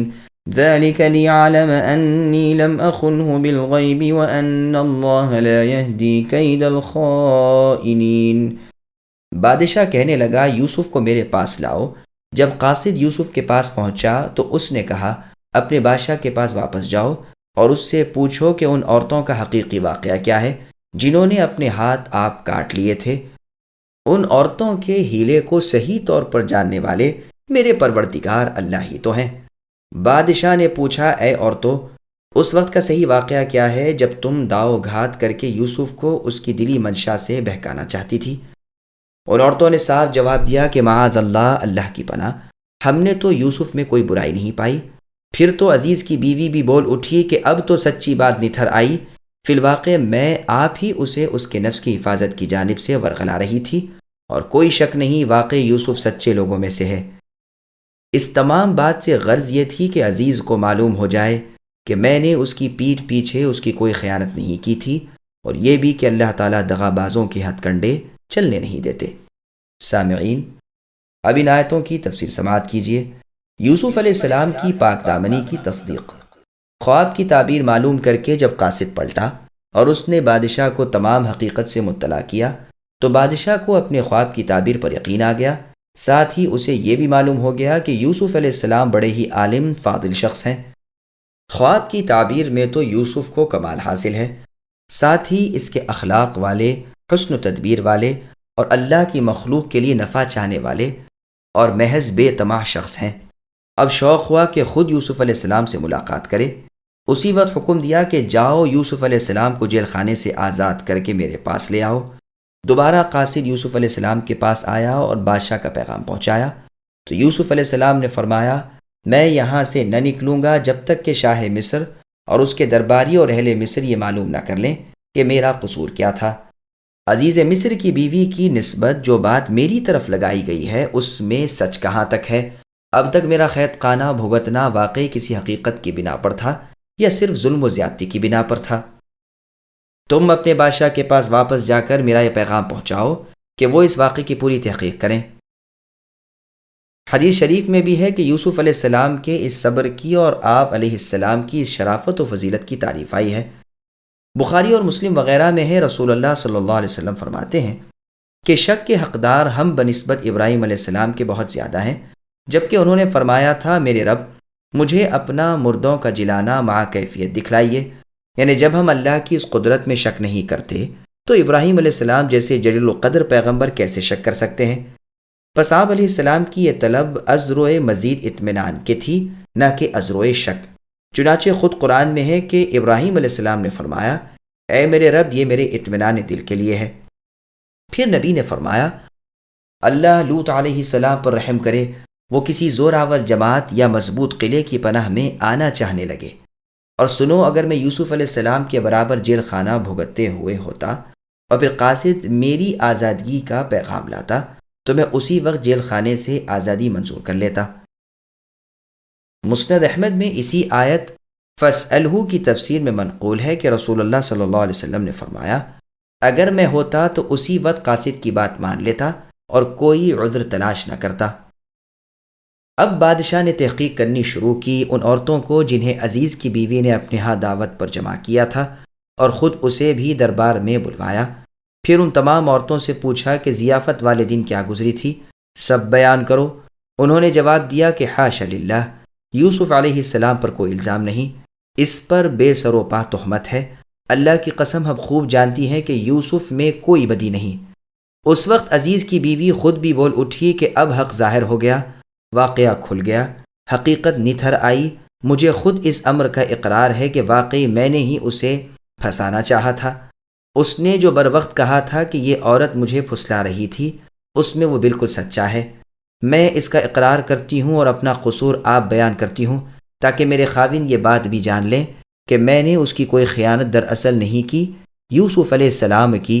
ذلك ليعلم أني لم أخنه بالغيب وأن الله لا يهدي كيد الخائنين۔ بادشاہ کہنے لگا یوسف کو میرے پاس لاؤ۔ جب قاصد یوسف کے پاس پہنچا تو اس نے کہا اپنے بادشاہ کے پاس واپس جاؤ اور اس سے پوچھو کہ ان عورتوں کا حقیقی واقعہ کیا ہے جنہوں نے اپنے ہاتھ آپ کاٹ لیے تھے۔ ان عورتوں کے ہیلے کو صحیح طور پر جاننے والے میرے پروردگار اللہ ہی تو ہیں۔ بادشاہ نے پوچھا اے عورتوں، اس وقت کا صحیح واقعہ کیا ہے جب تم داؤ گھات کر کے یوسف کو اس کی دلی منشا سے بہکانا چاہتی تھی؟ ان عورتوں نے صاف جواب دیا کہ معاذ اللہ، اللہ کی پناہ، ہم نے تو یوسف میں کوئی برائی نہیں پائی۔ پھر تو عزیز کی بیوی بھی بول اٹھی کہ اب تو سچی بات نتھر آئی، فی الواقع میں آپ ہی اسے اس کے نفس کی حفاظت کی جانب سے ورغلا رہی تھی، اور کوئی شک نہیں واقعی یوسف سچے لوگوں میں سے ہے۔ اس تمام بات سے غرض یہ تھی کہ عزیز کو معلوم ہو جائے کہ میں نے اس کی پیٹھ پیچھے اس کی کوئی خیانت نہیں کی تھی، اور یہ بھی کہ اللہ تعالیٰ دغا بازوں کے ہتھ کنڈے چلنے نہیں دیتے۔ سامعین، اب ان آیتوں کی تفسیر سماعت کیجیے۔ یوسف علیہ السلام کی پاک دامنی کی تصدیق۔ خواب کی تعبیر معلوم کر کے جب قاصد پلٹا اور اس نے بادشاہ کو تمام حقیقت سے مطلع کیا تو بادشاہ کو اپنے خواب کی تعبیر پر یقین آ گیا، ساتھ ہی اسے یہ بھی معلوم ہو گیا کہ یوسف علیہ السلام بڑے ہی عالم فاضل شخص ہیں۔ خواب کی تعبیر میں تو یوسف کو کمال حاصل ہے، ساتھ ہی اس کے اخلاق والے، حسن و تدبیر والے اور اللہ کی مخلوق کے لیے نفع چاہنے والے اور محض بے طمع شخص ہیں۔ اب شوق ہوا کہ خود یوسف علیہ السلام سے ملاقات کرے۔ اسی وقت حکم دیا کہ جاؤ یوسف علیہ السلام کو جیل خانے سے آزاد کر کے میرے پاس لے آؤ۔ دوبارہ قاصد یوسف علیہ السلام کے پاس آیا اور بادشاہ کا پیغام پہنچایا تو یوسف علیہ السلام نے فرمایا، میں یہاں سے نہ نکلوں گا جب تک کہ شاہ مصر اور اس کے درباری اور اہل مصر یہ معلوم نہ کر لیں کہ میرا قصور کیا تھا۔ عزیز مصر کی بیوی کی نسبت جو بات میری طرف لگائی گئی ہے اس میں سچ کہاں تک ہے؟ اب تک میرا قید خانہ بھگتنا واقعی کسی حقیقت کی بنا پر تھا یا صرف ظلم و زیادتی کی بنا پر تھا؟ تم اپنے بادشاہ کے پاس واپس جا کر میرا یہ پیغام پہنچاؤ کہ وہ اس واقعے کی پوری تحقیق کریں۔ حدیث شریف میں بھی ہے کہ یوسف علیہ السلام کے اس صبر کی اور آپ علیہ السلام کی اس شرافت و فضیلت کی تعریف آئی ہے۔ بخاری اور مسلم وغیرہ میں ہے، رسول اللہ صلی اللہ علیہ وسلم فرماتے ہیں کہ شک کے حقدار ہم بنسبت ابراہیم علیہ السلام کے بہت زیادہ ہیں، جبکہ انہوں نے فرمایا تھا میرے رب مجھے اپنا مردوں کا جلانا مع کیفیت دکھلائیے، یعنی جب ہم اللہ کی اس قدرت میں شک نہیں کرتے تو ابراہیم علیہ السلام جیسے جلیل القدر پیغمبر کیسے شک کر سکتے ہیں؟ پس آپ علیہ السلام کی یہ طلب ازرو مزید اطمینان کی تھی، نہ کہ ازرو شک۔ چنانچہ خود قرآن میں ہے کہ ابراہیم علیہ السلام نے فرمایا، اے میرے رب یہ میرے اطمینان دل کے لیے ہے۔ پھر نبی نے فرمایا، اللہ لوط علیہ السلام پر رحم کرے، وہ کسی زوراور جماعت یا مضبوط قلعے کی پناہ میں آنا چاہنے لگے، اور سنو اگر میں یوسف علیہ السلام کے برابر جیل خانہ بھگتتے ہوئے ہوتا اور پھر قاصد میری آزادگی کا پیغام لاتا تو میں اسی وقت جیل خانے سے آزادی منظور کر لیتا۔ مسند احمد میں اسی آیت فَاسْأَلْهُ کی تفسیر میں منقول ہے کہ رسول اللہ صلی اللہ علیہ وسلم نے فرمایا، اگر میں ہوتا تو اسی وقت قاصد کی بات مان لیتا اور کوئی عذر تلاش نہ کرتا۔ اب بادشاہ نے تحقیق کرنی شروع کی ان عورتوں کو جنہیں عزیز کی بیوی نے اپنے ہاں دعوت پر جمع کیا تھا، اور خود اسے بھی دربار میں بلوایا۔ پھر ان تمام عورتوں سے پوچھا کہ ضیافت والے دن کیا گزری تھی، سب بیان کرو۔ انہوں نے جواب دیا کہ حاشا للہ، یوسف علیہ السلام پر کوئی الزام نہیں، اس پر بے سر و پا تہمت ہے، اللہ کی قسم ہم خوب جانتی ہیں کہ یوسف میں کوئی بدی نہیں۔ اس وقت عزیز کی بیوی خود بھی بول اٹھی کہ اب حق ظاہر ہو گیا، واقعہ کھل گیا، حقیقت نتھر آئی، مجھے خود اس امر کا اقرار ہے کہ واقعی میں نے ہی اسے پھنسانا چاہا تھا۔ اس نے جو بروقت کہا تھا کہ یہ عورت مجھے پھسلا رہی تھی، اس میں وہ بالکل سچا ہے۔ میں اس کا اقرار کرتی ہوں اور اپنا قصور آپ بیان کرتی ہوں تاکہ میرے خاوند یہ بات بھی جان لیں کہ میں نے اس کی کوئی خیانت دراصل نہیں کی۔ یوسف علیہ السلام کی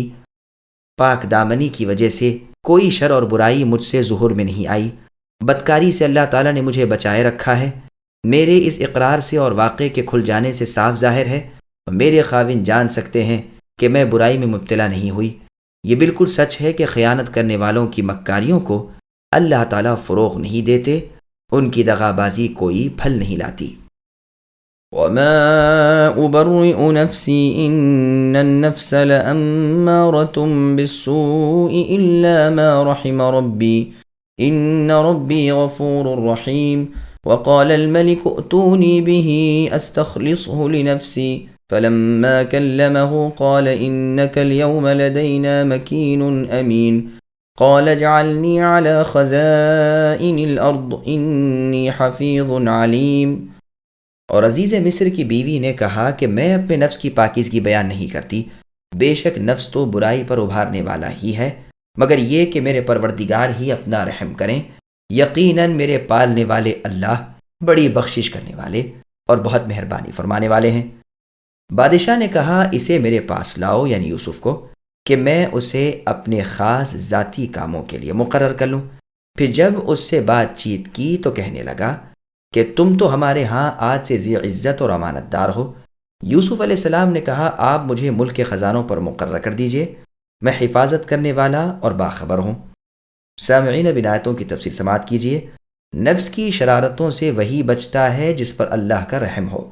پاک دامنی کی وجہ سے کوئی شر اور برائی مجھ سے ظہور میں نہیں آئی، بدکاری سے اللہ تعالیٰ نے مجھے بچائے رکھا ہے۔ میرے اس اقرار سے اور واقعے کے کھل جانے سے صاف ظاہر ہے اور میرے خاوند جان سکتے ہیں کہ میں برائی میں مبتلا نہیں ہوئی۔ یہ بالکل سچ ہے کہ خیانت کرنے والوں کی مکاریوں کو اللہ تعالیٰ فروغ نہیں دیتے، ان کی دغابازی کوئی پھل نہیں لاتی۔ وما أبرئ نفسي إن النفس لأمارة بالسوء إلا ما رحم ربي إن ربي غفور رحيم وقال الملك ائتوني به أستخلصه لنفسي فلما كلمه قال إنك اليوم لدينا مكين أمين قال اجعلني على خزائن الأرض إني حفيظ عليم۔ اور عزیز مصر کی بیوی نے کہا کہ میں اپنے نفس کی پاکیزگی بیان نہیں کرتی، بے شک نفس تو برائی پر ابھارنے والا ہی ہے، مگر یہ کہ میرے پروردگار ہی اپنا رحم کریں، یقیناً میرے پالنے والے اللہ بڑی بخشش کرنے والے اور بہت مہربانی فرمانے والے ہیں۔ بادشاہ نے کہا اسے میرے پاس لاؤ، یعنی یوسف کو، کہ میں اسے اپنے خاص ذاتی کاموں کے لیے مقرر کر لوں۔ پھر جب اس سے بات چیت کی تو کہنے لگا کہ تم تو ہمارے ہاں آج سے ذی عزت اور امانت دار ہو۔ یوسف علیہ السلام نے کہا آپ مجھے ملک کے خزانوں پر مقرر کر دیجئے، میں حفاظت کرنے والا اور باخبر ہوں۔ سامعین اب ان آیتوں کی تفسیر سماعت کیجیے۔ نفس کی شرارتوں سے وہی بچتا ہے جس پر اللہ کا رحم ہو۔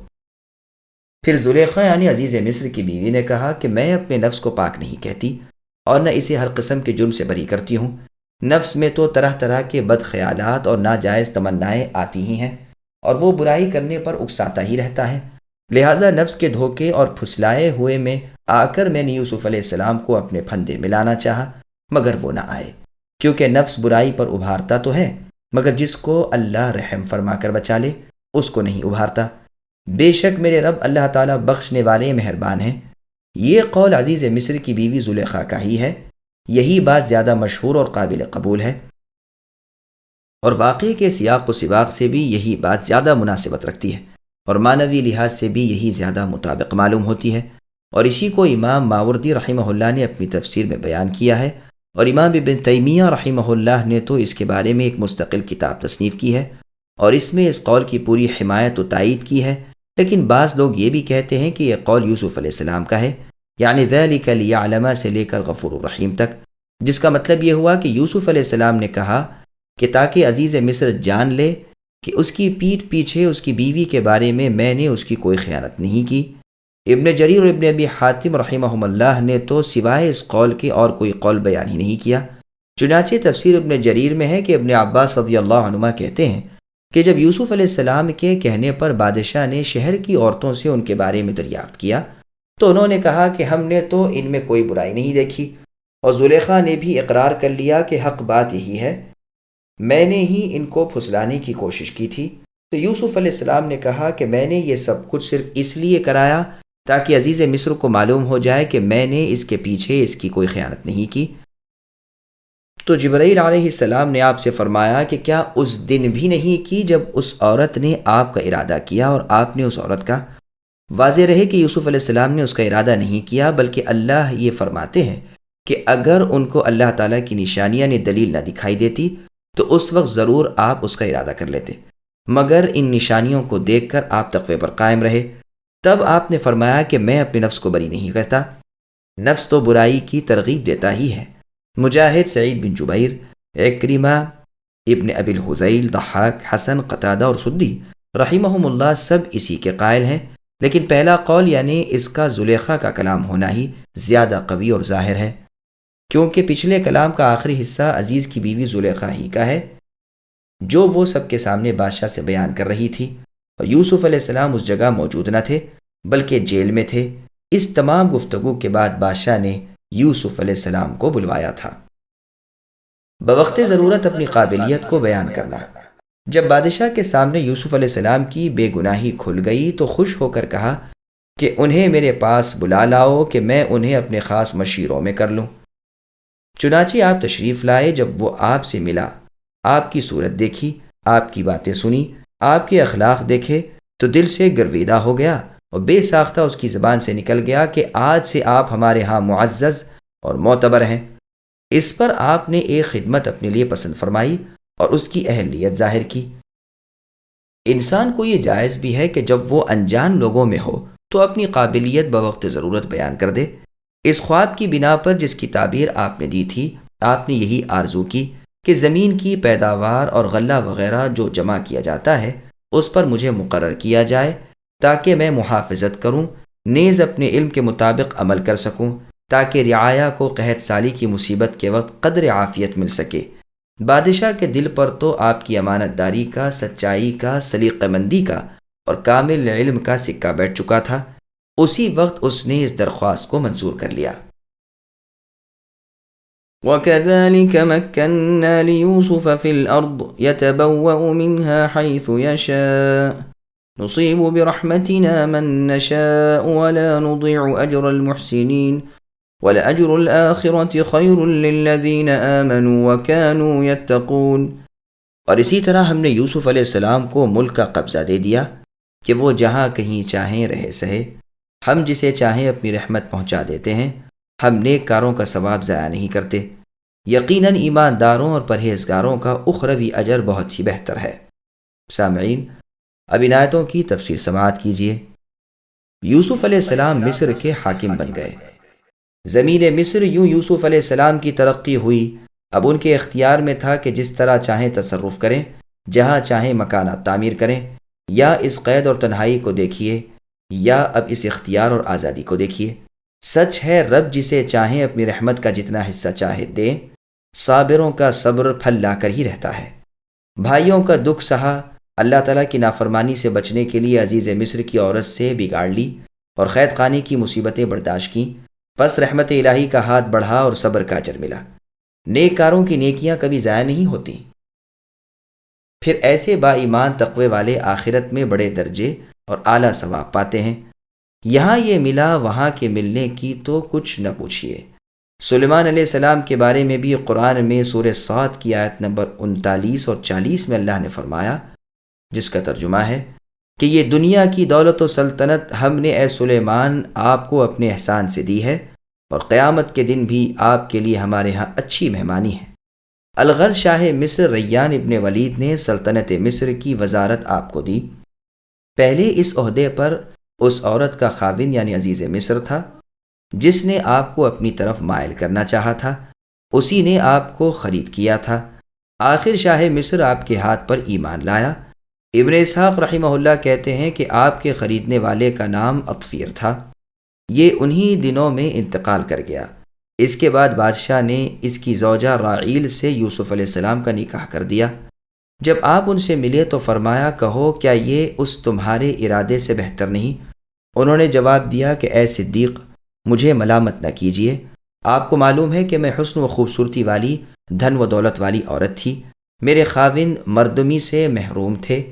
پھر زلیخا یعنی عزیز مصر کی بیوی نے کہا کہ میں اپنے نفس کو پاک نہیں کہتی اور نہ اسے ہر قسم کے جرم سے بری کرتی ہوں۔ نفس میں تو طرح طرح کے بد خیالات اور ناجائز تمنائیں آتی ہی ہیں اور وہ برائی کرنے پر اکساتا ہی رہتا ہے۔ لہٰذا نفس کے دھوکے اور پھسلائے ہوئے میں آ کر میں نے یوسف علیہ السلام کو اپنے پھندے ملانا چاہا، مگر وہ نہ آئے، کیونکہ نفس برائی پر ابھارتا تو ہے مگر جس کو اللہ رحم فرما کر بچا لے اس کو نہیں ابھارتا۔ بے شک میرے رب اللہ تعالیٰ بخشنے والے مہربان ہیں۔ یہ قول عزیز مصر کی بیوی زلیخا کا ہی ہے۔ یہی بات زیادہ مشہور اور قابل قبول ہے، اور واقعے کے سیاق و سباق سے بھی یہی بات زیادہ مناسبت رکھتی ہے اور معنوی لحاظ سے بھی یہی زیادہ مطابق معلوم ہوتی ہے، اور اسی کو امام ماوردی رحمہ اللہ نے اپنی تفسیر میں بیان کیا ہے، اور امام ابن تیمیہ رحمہ اللہ نے تو اس کے بارے میں ایک مستقل کتاب تصنیف کی ہے اور اس میں اس قول کی پوری حمایت و تائید کی ہے۔ لیکن بعض لوگ یہ بھی کہتے ہیں کہ یہ قول یوسف علیہ السلام کا ہے، یعنی ذَلِكَ لِيَعْلَمَ سے لے کر غفور الرحیم تک، جس کا مطلب یہ ہوا کہ یوسف علیہ السلام نے کہا کہ تاکہ عزیز مصر جان لے کہ اس کی پیٹھ پیچھے اس کی بیوی کے بارے میں نے اس کی کوئی خیانت نہیں کی۔ ابن جریر اور ابن ابی حاتم رحمہم اللہ نے تو سوائے اس قول کے اور کوئی قول بیان ہی نہیں کیا۔ چنانچہ تفسیر ابن جریر میں ہے کہ ابن عباس رضی اللہ عنہما کہتے ہیں کہ جب یوسف علیہ السلام کے کہنے پر بادشاہ نے شہر کی عورتوں سے ان کے بارے میں دریافت کیا تو انہوں نے کہا کہ ہم نے تو ان میں کوئی برائی نہیں دیکھی، اور زلیخا نے بھی اقرار کر لیا کہ حق بات یہی ہے، میں نے ہی ان کو پھسلانے کی کوشش کی تھی۔ تو یوسف علیہ السلام نے کہا کہ میں نے یہ سب کچھ صرف اس لیے کرایا تاکہ عزیز مصر کو معلوم ہو جائے کہ میں نے اس کے پیچھے اس کی کوئی خیانت نہیں کی۔ تو جبرائیل علیہ السلام نے آپ سے فرمایا کہ کیا اس دن بھی نہیں کی جب اس عورت نے آپ کا ارادہ کیا اور آپ نے اس عورت کا؟ واضح رہے کہ یوسف علیہ السلام نے اس کا ارادہ نہیں کیا، بلکہ اللہ یہ فرماتے ہیں کہ اگر ان کو اللہ تعالیٰ کی نشانیاں نے دلیل نہ دکھائی دیتی تو اس وقت ضرور آپ اس کا ارادہ کر لیتے، مگر ان نشانیوں کو دیکھ کر آپ تقوی پر قائم رہے۔ تب آپ نے فرمایا کہ میں اپنے نفس کو بری نہیں کرتا، نفس تو برائی کی ترغیب دیتا ہی ہے۔ مجاہد، سعید بن جبیر، عکرمہ، ابن ابی الحذیل، ضحاک، حسن، قتادہ اور سدی رحمہم اللہ سب اسی کے قائل ہیں، لیکن پہلا قول یعنی اس کا زلیخا کا کلام ہونا ہی زیادہ قوی اور ظاہر ہے، کیونکہ پچھلے کلام کا آخری حصہ عزیز کی بیوی زلیخا ہی کا ہے جو وہ سب کے سامنے بادشاہ سے بیان کر رہی تھی، اور یوسف علیہ السلام اس جگہ موجود نہ تھے بلکہ جیل میں تھے۔ اس تمام گفتگو کے بعد بادشاہ نے یوسف علیہ السلام کو بلوایا تھا۔ بوقت ضرورت اپنی قابلیت کو بیان کرنا۔ جب بادشاہ کے سامنے یوسف علیہ السلام کی بے گناہی کھل گئی تو خوش ہو کر کہا کہ انہیں میرے پاس بلا لاؤ کہ میں انہیں اپنے خاص مشیروں میں کر لوں۔ چنانچہ آپ تشریف لائے۔ جب وہ آپ سے ملا، آپ کی صورت دیکھی، آپ کی باتیں سنی، آپ کے اخلاق دیکھے تو دل سے گرویدہ ہو گیا اور بے ساختہ اس کی زبان سے نکل گیا کہ آج سے آپ ہمارے ہاں معزز اور معتبر ہیں۔ اس پر آپ نے ایک خدمت اپنے لیے پسند فرمائی اور اس کی اہلیت ظاہر کی۔ انسان کو یہ جائز بھی ہے کہ جب وہ انجان لوگوں میں ہو تو اپنی قابلیت بوقت ضرورت بیان کر دے۔ اس خواب کی بنا پر جس کی تعبیر آپ نے دی تھی، آپ نے یہی آرزو کی کہ زمین کی پیداوار اور غلہ وغیرہ جو جمع کیا جاتا ہے اس پر مجھے مقرر کیا جائے تاکہ میں محافظت کروں، نیز اپنے علم کے مطابق عمل کر سکوں تاکہ رعایا کو قحط سالی کی مصیبت کے وقت قدر عافیت مل سکے۔ بادشاہ کے دل پر تو آپ کی امانت داری کا، سچائی کا، سلیقہ مندی کا اور کامل علم کا سکہ بیٹھ چکا تھا۔ اسی وقت اس نے اس درخواست کو منظور کر لیا۔ وَكَذَلِكَ مَكَّنَّا لِيُوسُفَ فِي الْأَرْضِ يَتَبَوَّأُ مِنْهَا حَيْثُ يَشَاءُ نُصِيبُ بِرَحْمَتِنَا مَن نَّشَاءُ وَلَا نُضِيعُ أَجْرَ الْمُحْسِنِينَ وَلَأَجْرُ الْآخِرَةِ خَيْرٌ لِّلَّذِينَ آمَنُوا وَكَانُوا يَتَّقُونَ۔ اور اسی طرح ہم نے یوسف علیہ السلام کو ملک کا قبضہ دے دیا کہ وہ جہاں کہیں چاہیں رہے سہے۔ ہم جسے چاہیں اپنی رحمت پہنچا دیتے ہیں، ہم نیک کاروں کا ثواب ضائع نہیں کرتے۔ یقیناً ایمانداروں اور پرہیزگاروں کا اخروی اجر بہت ہی بہتر ہے۔ سامعین، اب ان آیتوں کی تفصیل سماعت کیجیے۔ یوسف علیہ السلام مصر کے حاکم بن گئے۔ زمین مصر یوں یوسف علیہ السلام کی ترقی ہوئی، اب ان کے اختیار میں تھا کہ جس طرح چاہیں تصرف کریں، جہاں چاہیں مکانات تعمیر کریں۔ یا اس قید اور تنہائی کو دیکھیے، یا اب اس اختیار اور آزادی کو دیکھیے۔ سچ ہے، رب جسے چاہیں اپنی رحمت کا جتنا حصہ چاہے دے، صابروں کا صبر پھل لا کر ہی رہتا ہے۔ بھائیوں کا دکھ سہا، اللہ تعالیٰ کی نافرمانی سے بچنے کے لیے عزیز مصر کی عورت سے بگاڑ لی اور قید خانے کی مصیبتیں برداشت کیں، پس رحمت الہی کا ہاتھ بڑھا اور صبر کا اجر ملا۔ نیک کاروں کی نیکیاں کبھی ضائع نہیں ہوتی۔ پھر ایسے با ایمان تقوی والے آخرت میں بڑے درجے اور اعلیٰ ثواب پاتے ہیں۔ یہاں یہ ملا، وہاں کے ملنے کی تو کچھ نہ پوچھیے۔ سلیمان علیہ السلام کے بارے میں بھی قرآن میں سورہ صاد کی آیت نمبر 39 اور 40 میں اللہ نے فرمایا، جس کا ترجمہ ہے کہ یہ دنیا کی دولت و سلطنت ہم نے اے سلیمان آپ کو اپنے احسان سے دی ہے، اور قیامت کے دن بھی آپ کے لیے ہمارے ہاں اچھی مہمانی ہے۔ الغرض شاہ مصر ریان ابن ولید نے سلطنت مصر کی وزارت آپ کو دی۔ پہلے اس عہدے پر اس عورت کا خاوند یعنی عزیز مصر تھا، جس نے آپ کو اپنی طرف مائل کرنا چاہا تھا، اسی نے آپ کو خرید کیا تھا۔ آخر شاہ مصر آپ کے ہاتھ پر ایمان لایا۔ ابن اسحاق رحمہ اللہ کہتے ہیں کہ آپ کے خریدنے والے کا نام اطفیر تھا۔ یہ انہی دنوں میں انتقال کر گیا۔ اس کے بعد بادشاہ نے اس کی زوجہ راعیل سے یوسف علیہ السلام کا نکاح کر دیا۔ جب آپ ان سے ملے تو فرمایا، کہو کیا یہ اس تمہارے ارادے سے بہتر نہیں؟ انہوں نے جواب دیا کہ اے صدیق، مجھے ملامت نہ کیجیے۔ آپ کو معلوم ہے کہ میں حسن و خوبصورتی والی، دھن و دولت والی عورت تھی۔ میرے خاوند مردمی سے محروم تھے،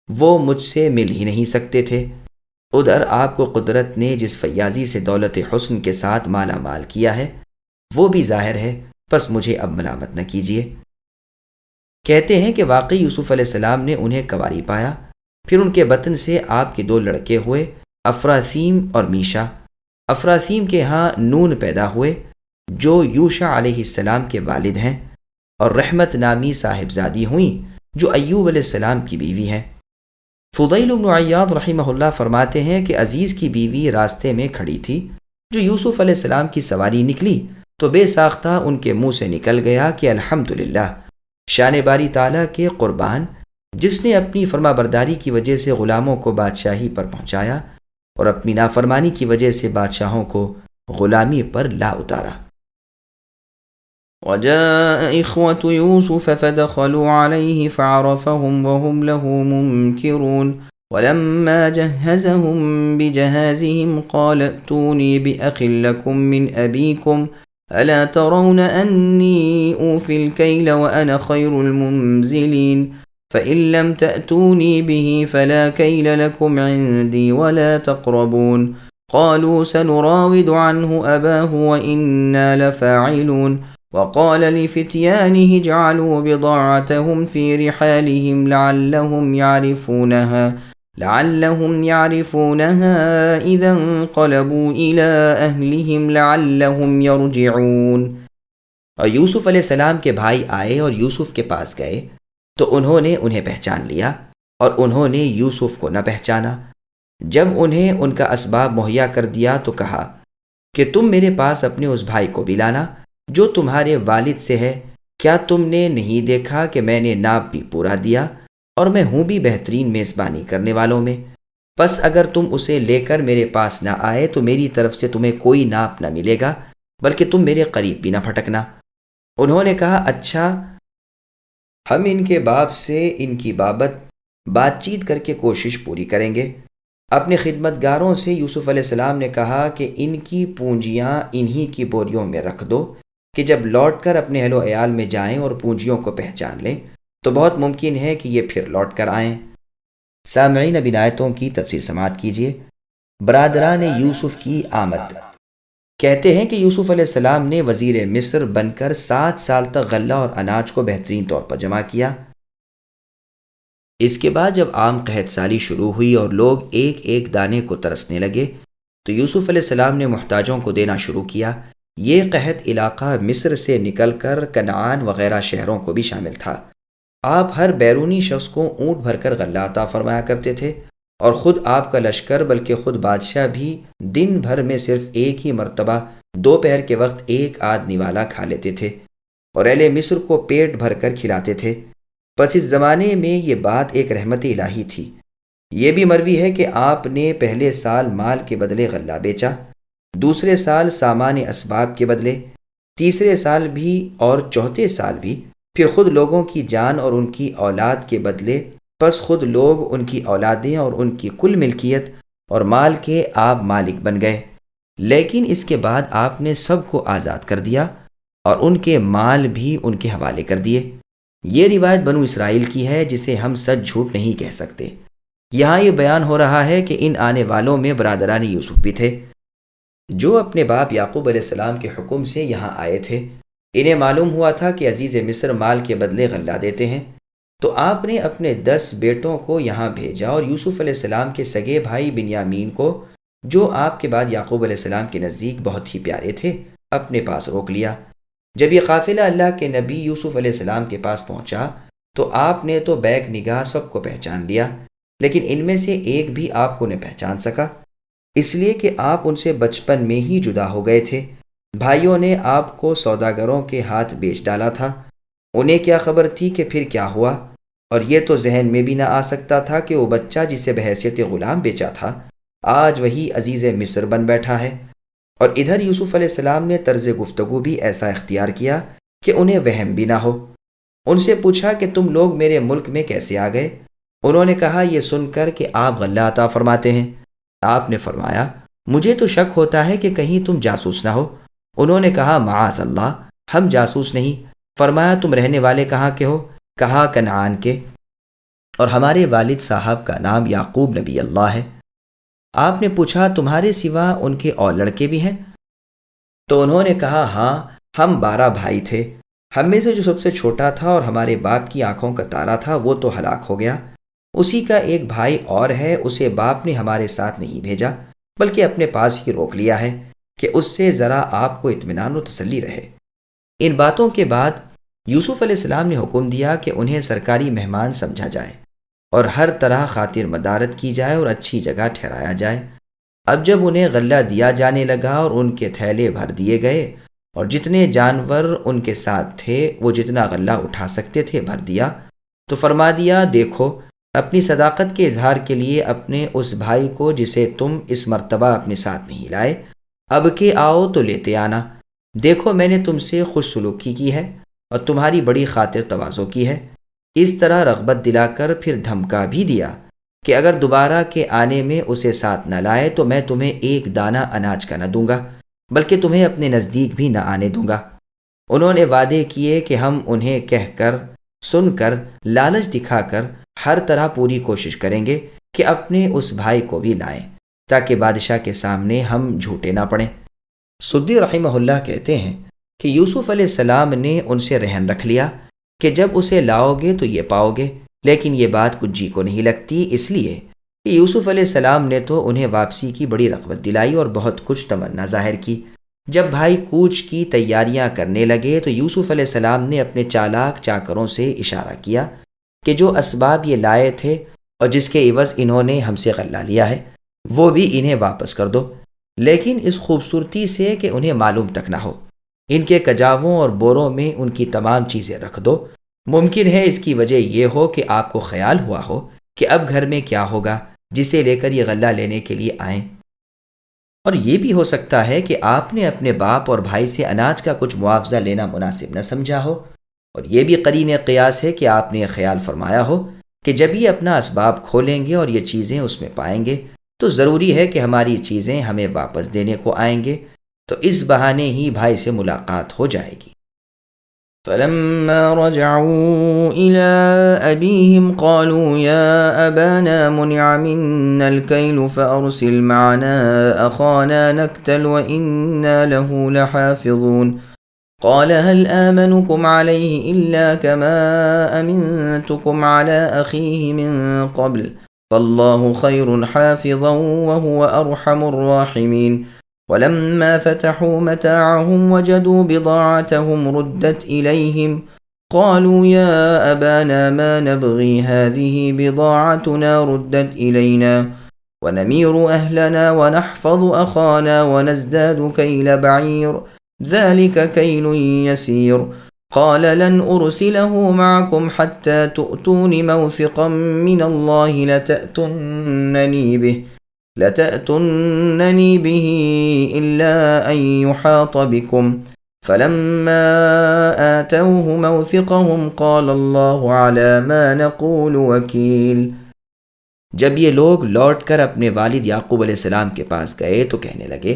وہ مجھ سے مل ہی نہیں سکتے تھے۔ ادھر آپ کو قدرت نے جس فیاضی سے دولت حسن کے ساتھ مالا مال کیا ہے، وہ بھی ظاہر ہے، بس مجھے اب ملامت نہ کیجیے۔ کہتے ہیں کہ واقعی یوسف علیہ السلام نے انہیں کنواری پایا، پھر ان کے بطن سے آپ کے 2 لڑکے ہوئے، افراثیم اور میشا۔ افراثیم کے ہاں نون پیدا ہوئے، جو یوشع علیہ السلام کے والد ہیں، اور رحمت نامی صاحبزادی ہوئیں، جو ایوب علیہ السلام کی بیوی ہیں۔ فضیل بن عیاض رحمہ اللہ فرماتے ہیں کہ عزیز کی بیوی راستے میں کھڑی تھی، جو یوسف علیہ السلام کی سواری نکلی تو بے ساختہ ان کے منہ سے نکل گیا کہ الحمدللہ، شان باری تعالیٰ کے قربان، جس نے اپنی فرما برداری کی وجہ سے غلاموں کو بادشاہی پر پہنچایا اور اپنی نافرمانی کی وجہ سے بادشاہوں کو غلامی پر لا اتارا۔ وجاء إخوة يوسف فدخلوا عليه فعرفهم وهم له منكرون ولما جهزهم بجهازهم قال ائتوني بأخ لكم من أبيكم ألا ترون أني أوفي الكيل وأنا خير المنزلين فإن لم تأتوني به فلا كيل لكم عندي ولا تقربون قالوا سنراود عنه أباه وإنا لفاعلون وقال لفتيانه اجعلوا بضاعتهم في رحالهم لعلهم يعرفونها إذا انقلبوا إلى أهلهم لعلهم يرجعون۔ اور یوسف علیہ السلام کے بھائی آئے اور یوسف کے پاس گئے تو انہوں نے انہیں پہچان لیا اور انہوں نے یوسف کو نہ پہچانا۔ جب انہیں ان کا اسباب مہیا کر دیا تو کہا کہ تم میرے پاس اپنے اس بھائی کو بھی لانا جو تمہارے والد سے ہے۔ کیا تم نے نہیں دیکھا کہ میں نے ناپ بھی پورا دیا اور میں ہوں بھی بہترین میزبانی کرنے والوں میں؟ پس اگر تم اسے لے کر میرے پاس نہ آئے تو میری طرف سے تمہیں کوئی ناپ نہ ملے گا، بلکہ تم میرے قریب بھی نہ پھٹکنا۔ انہوں نے کہا اچھا، ہم ان کے باپ سے ان کی بات چیت کر کے کوشش پوری کریں گے۔ اپنے خدمتگاروں سے یوسف علیہ السلام نے کہا کہ ان کی پونجیاں انہی کی بوریوں میں رکھ دو کہ جب لوٹ کر اپنے اہل و عیال میں جائیں اور پونجیوں کو پہچان لیں تو بہت ممکن ہے کہ یہ پھر لوٹ کر آئیں۔ سامعین، اب ان آیتوں کی تفصیل سماعت کیجیے۔ برادران یوسف کی آمد۔ کہتے ہیں کہ یوسف علیہ السلام نے وزیر مصر بن کر 7 سال تک غلہ اور اناج کو بہترین طور پر جمع کیا۔ اس کے بعد جب عام قحط سالی شروع ہوئی اور لوگ ایک ایک دانے کو ترسنے لگے تو یوسف علیہ السلام نے محتاجوں کو دینا شروع کیا۔ یہ قحط علاقہ مصر سے نکل کر کنعان وغیرہ شہروں کو بھی شامل تھا۔ آپ ہر بیرونی شخص کو اونٹ بھر کر غلہ عطا فرمایا کرتے تھے، اور خود آپ کا لشکر بلکہ خود بادشاہ بھی دن بھر میں صرف ایک ہی مرتبہ دوپہر کے وقت ایک آدھ نوالا کھا لیتے تھے اور اہل مصر کو پیٹ بھر کر کھلاتے تھے۔ بس اس زمانے میں یہ بات ایک رحمت الہی تھی۔ یہ بھی مروی ہے کہ آپ نے پہلے سال مال کے بدلے غلہ بیچا، دوسرے سال سامان اسباب کے بدلے، تیسرے سال بھی اور چوتھے سال بھی، پھر خود لوگوں کی جان اور ان کی اولاد کے بدلے، پس خود لوگ، ان کی اولادیں اور ان کی کل ملکیت اور مال کے آپ مالک بن گئے۔ لیکن اس کے بعد آپ نے سب کو آزاد کر دیا اور ان کے مال بھی ان کے حوالے کر دیے۔ یہ روایت بنو اسرائیل کی ہے جسے ہم سچ جھوٹ نہیں کہہ سکتے۔ یہاں یہ بیان ہو رہا ہے کہ ان آنے والوں میں برادران یوسف بھی تھے جو اپنے باپ یعقوب علیہ السلام کے حکم سے یہاں آئے تھے۔ انہیں معلوم ہوا تھا کہ عزیز مصر مال کے بدلے غلہ دیتے ہیں، تو آپ نے اپنے 10 بیٹوں کو یہاں بھیجا اور یوسف علیہ السلام کے سگے بھائی بنیامین کو، جو آپ کے بعد یعقوب علیہ السلام کے نزدیک بہت ہی پیارے تھے، اپنے پاس روک لیا۔ جب یہ قافلہ اللہ کے نبی یوسف علیہ السلام کے پاس پہنچا تو آپ نے تو بیک نگاہ سب کو پہچان لیا، لیکن ان میں سے ایک بھی آپ کو نہ پہچان سکا، اس لیے کہ آپ ان سے بچپن میں ہی جدا ہو گئے تھے۔ بھائیوں نے آپ کو سوداگروں کے ہاتھ بیچ ڈالا تھا۔ انہیں کیا خبر تھی کہ پھر کیا ہوا، اور یہ تو ذہن میں بھی نہ آ سکتا تھا کہ وہ بچہ جسے بحیثیت غلام بیچا تھا آج وہی عزیز مصر بن بیٹھا ہے۔ اور ادھر یوسف علیہ السلام نے طرز گفتگو بھی ایسا اختیار کیا کہ انہیں وہم بھی نہ ہو۔ ان سے پوچھا کہ تم لوگ میرے ملک میں کیسے آ گئے؟ انہوں نے کہا یہ سن کر کہ آپ غلہ عطا فرماتے ہیں۔ آپ نے فرمایا مجھے تو شک ہوتا ہے کہ کہیں تم جاسوس نہ ہو۔ انہوں نے کہا معاذ اللہ، ہم جاسوس نہیں۔ فرمایا تم رہنے والے کہاں کے ہو؟ کہا کنعان کے، اور ہمارے والد صاحب کا نام یعقوب نبی اللہ ہے۔ آپ نے پوچھا تمہارے سوا ان کے اور لڑکے بھی ہیں؟ تو انہوں نے کہا ہاں، ہم 12 بھائی تھے۔ ہم میں سے جو سب سے چھوٹا تھا اور ہمارے باپ کی آنکھوں کا تارا تھا وہ تو ہلاک ہو گیا۔ اسی کا ایک بھائی اور ہے، اسے باپ نے ہمارے ساتھ نہیں بھیجا بلکہ اپنے پاس ہی روک لیا ہے کہ اس سے ذرا آپ کو اطمینان و تسلی رہے۔ ان باتوں کے بعد یوسف علیہ السلام نے حکم دیا کہ انہیں سرکاری مہمان سمجھا جائے اور ہر طرح خاطر مدارت کی جائے اور اچھی جگہ ٹھہرایا جائے۔ اب جب انہیں غلہ دیا جانے لگا اور ان کے تھیلے بھر دیے گئے اور جتنے جانور ان کے ساتھ تھے وہ جتنا غلہ اٹھا سکتے تھے بھر دیا، تو فرما دیا دیکھو اپنی صداقت کے اظہار کے لیے اپنے اس بھائی کو جسے تم اس مرتبہ اپنے ساتھ نہیں لائے، اب کہ آؤ تو لیتے آنا۔ دیکھو میں نے تم سے خوش سلوکی کی ہے اور تمہاری بڑی خاطر تواضع کی ہے۔ اس طرح رغبت دلا کر پھر دھمکا بھی دیا کہ اگر دوبارہ کے آنے میں اسے ساتھ نہ لائے تو میں تمہیں ایک دانہ اناج کا نہ دوں گا بلکہ تمہیں اپنے نزدیک بھی نہ آنے دوں گا۔ انہوں نے وعدے کیے کہ ہم انہیں کہہ کر، سن کر، لالچ دکھا کر ہر طرح پوری کوشش کریں گے کہ اپنے اس بھائی کو بھی لائیں تاکہ بادشاہ کے سامنے ہم جھوٹے نہ پڑیں۔ سدی رحمہ اللہ کہتے ہیں کہ یوسف علیہ السلام نے ان سے رہن رکھ لیا کہ جب اسے لاؤ گے تو یہ پاؤ گے، لیکن یہ بات کچھ جی کو نہیں لگتی، اس لیے کہ یوسف علیہ السلام نے تو انہیں واپسی کی بڑی رغبت دلائی اور بہت کچھ تمنا ظاہر کی۔ جب بھائی کوچ کی تیاریاں کرنے لگے تو یوسف علیہ السلام نے اپنے چالاک چاکروں سے اشارہ کیا کہ جو اسباب یہ لائے تھے اور جس کے عوض انہوں نے ہم سے غلہ لیا ہے وہ بھی انہیں واپس کر دو، لیکن اس خوبصورتی سے کہ انہیں معلوم تک نہ ہو۔ ان کے کجاووں اور بوروں میں ان کی تمام چیزیں رکھ دو۔ ممکن ہے اس کی وجہ یہ ہو کہ آپ کو خیال ہوا ہو کہ اب گھر میں کیا ہوگا جسے لے کر یہ غلہ لینے کے لیے آئیں، اور یہ بھی ہو سکتا ہے کہ آپ نے اپنے باپ اور بھائی سے اناج کا کچھ معاوضہ لینا مناسب نہ سمجھا ہو، اور یہ بھی قرین قیاس ہے کہ آپ نے خیال فرمایا ہو کہ جب یہ اپنا اسباب کھولیں گے اور یہ چیزیں اس میں پائیں گے تو ضروری ہے کہ ہماری چیزیں ہمیں واپس دینے کو آئیں گے، تو اس بہانے ہی بھائی سے ملاقات ہو جائے گی۔ فلما رجعوا إلى أبيهم قالوا يا أبانا منع منا الكيل فأرسل معنا أخانا نكتل وإنا له لحافظون۔ قال هل آمنكم عليه إلا كما أمنتكم على أخيه من قبل فالله خير حافظا وهو أرحم الراحمين ولما فتحوا متاعهم وجدوا بضاعتهم ردت إليهم قالوا يا أبانا ما نبغي هذه بضاعتنا ردت إلينا ونمير أهلنا ونحفظ أخانا ونزداد كيل بعير ذلك كيل يسير قال لن أرسله معكم حتى تؤتون موثقا من الله لتأتنني به إلا أن يحاط بكم فلما آتوه موثقهم قال الله على ما نقول وكيل۔ جب یہ لوگ لوٹ کر اپنے والد یعقوب علیہ السلام کے پاس گئے تو کہنے لگے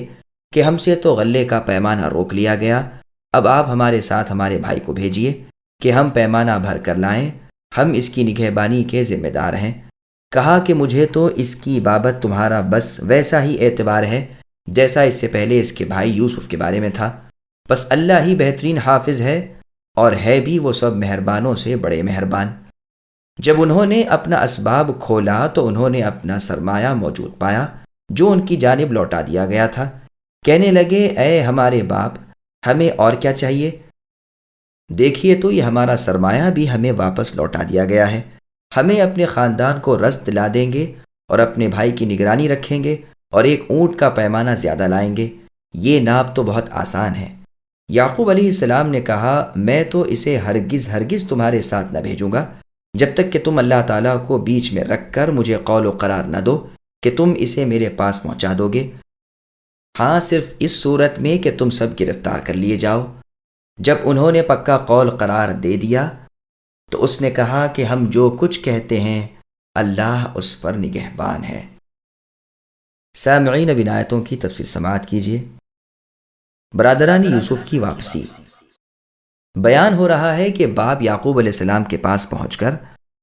کہ ہم سے تو غلے کا پیمانہ روک لیا گیا، اب آپ ہمارے ساتھ ہمارے بھائی کو بھیجیے کہ ہم پیمانہ بھر کر لائیں، ہم اس کی نگہبانی کے ذمہ دار ہیں۔ کہا کہ مجھے تو اس کی بابت تمہارا بس ویسا ہی اعتبار ہے جیسا اس سے پہلے اس کے بھائی یوسف کے بارے میں تھا، بس اللہ ہی بہترین حافظ ہے اور ہے بھی وہ سب مہربانوں سے بڑے مہربان۔ جب انہوں نے اپنا اسباب کھولا تو انہوں نے اپنا سرمایہ موجود پایا جو ان کی جانب لوٹا دیا گیا تھا۔ کہنے لگے اے ہمارے باپ، ہمیں اور کیا چاہیے؟ دیکھیے تو یہ ہمارا سرمایہ بھی ہمیں واپس لوٹا دیا گیا ہے، ہمیں اپنے خاندان کو رزق لا دیں گے اور اپنے بھائی کی نگرانی رکھیں گے اور ایک اونٹ کا پیمانہ زیادہ لائیں گے، یہ ناپ تو بہت آسان ہے۔ یعقوب علیہ السلام نے کہا میں تو اسے ہرگز تمہارے ساتھ نہ بھیجوں گا جب تک کہ تم اللہ تعالیٰ کو بیچ میں رکھ کر مجھے قول و قرار نہ دو کہ تم اسے میرے پاس پہنچا دو گے، ہاں صرف اس صورت میں کہ تم سب گرفتار کر لیے جاؤ۔ جب انہوں نے پکا قول قرار دے دیا تو اس نے کہا کہ ہم جو کچھ کہتے ہیں اللہ اس پر نگہبان ہے۔ سامعین اب ان آیتوں کی تفسیر سماعت کیجیے۔ برادران یوسف کی واپسی۔ بیان ہو رہا ہے کہ باپ یعقوب علیہ السلام کے پاس پہنچ کر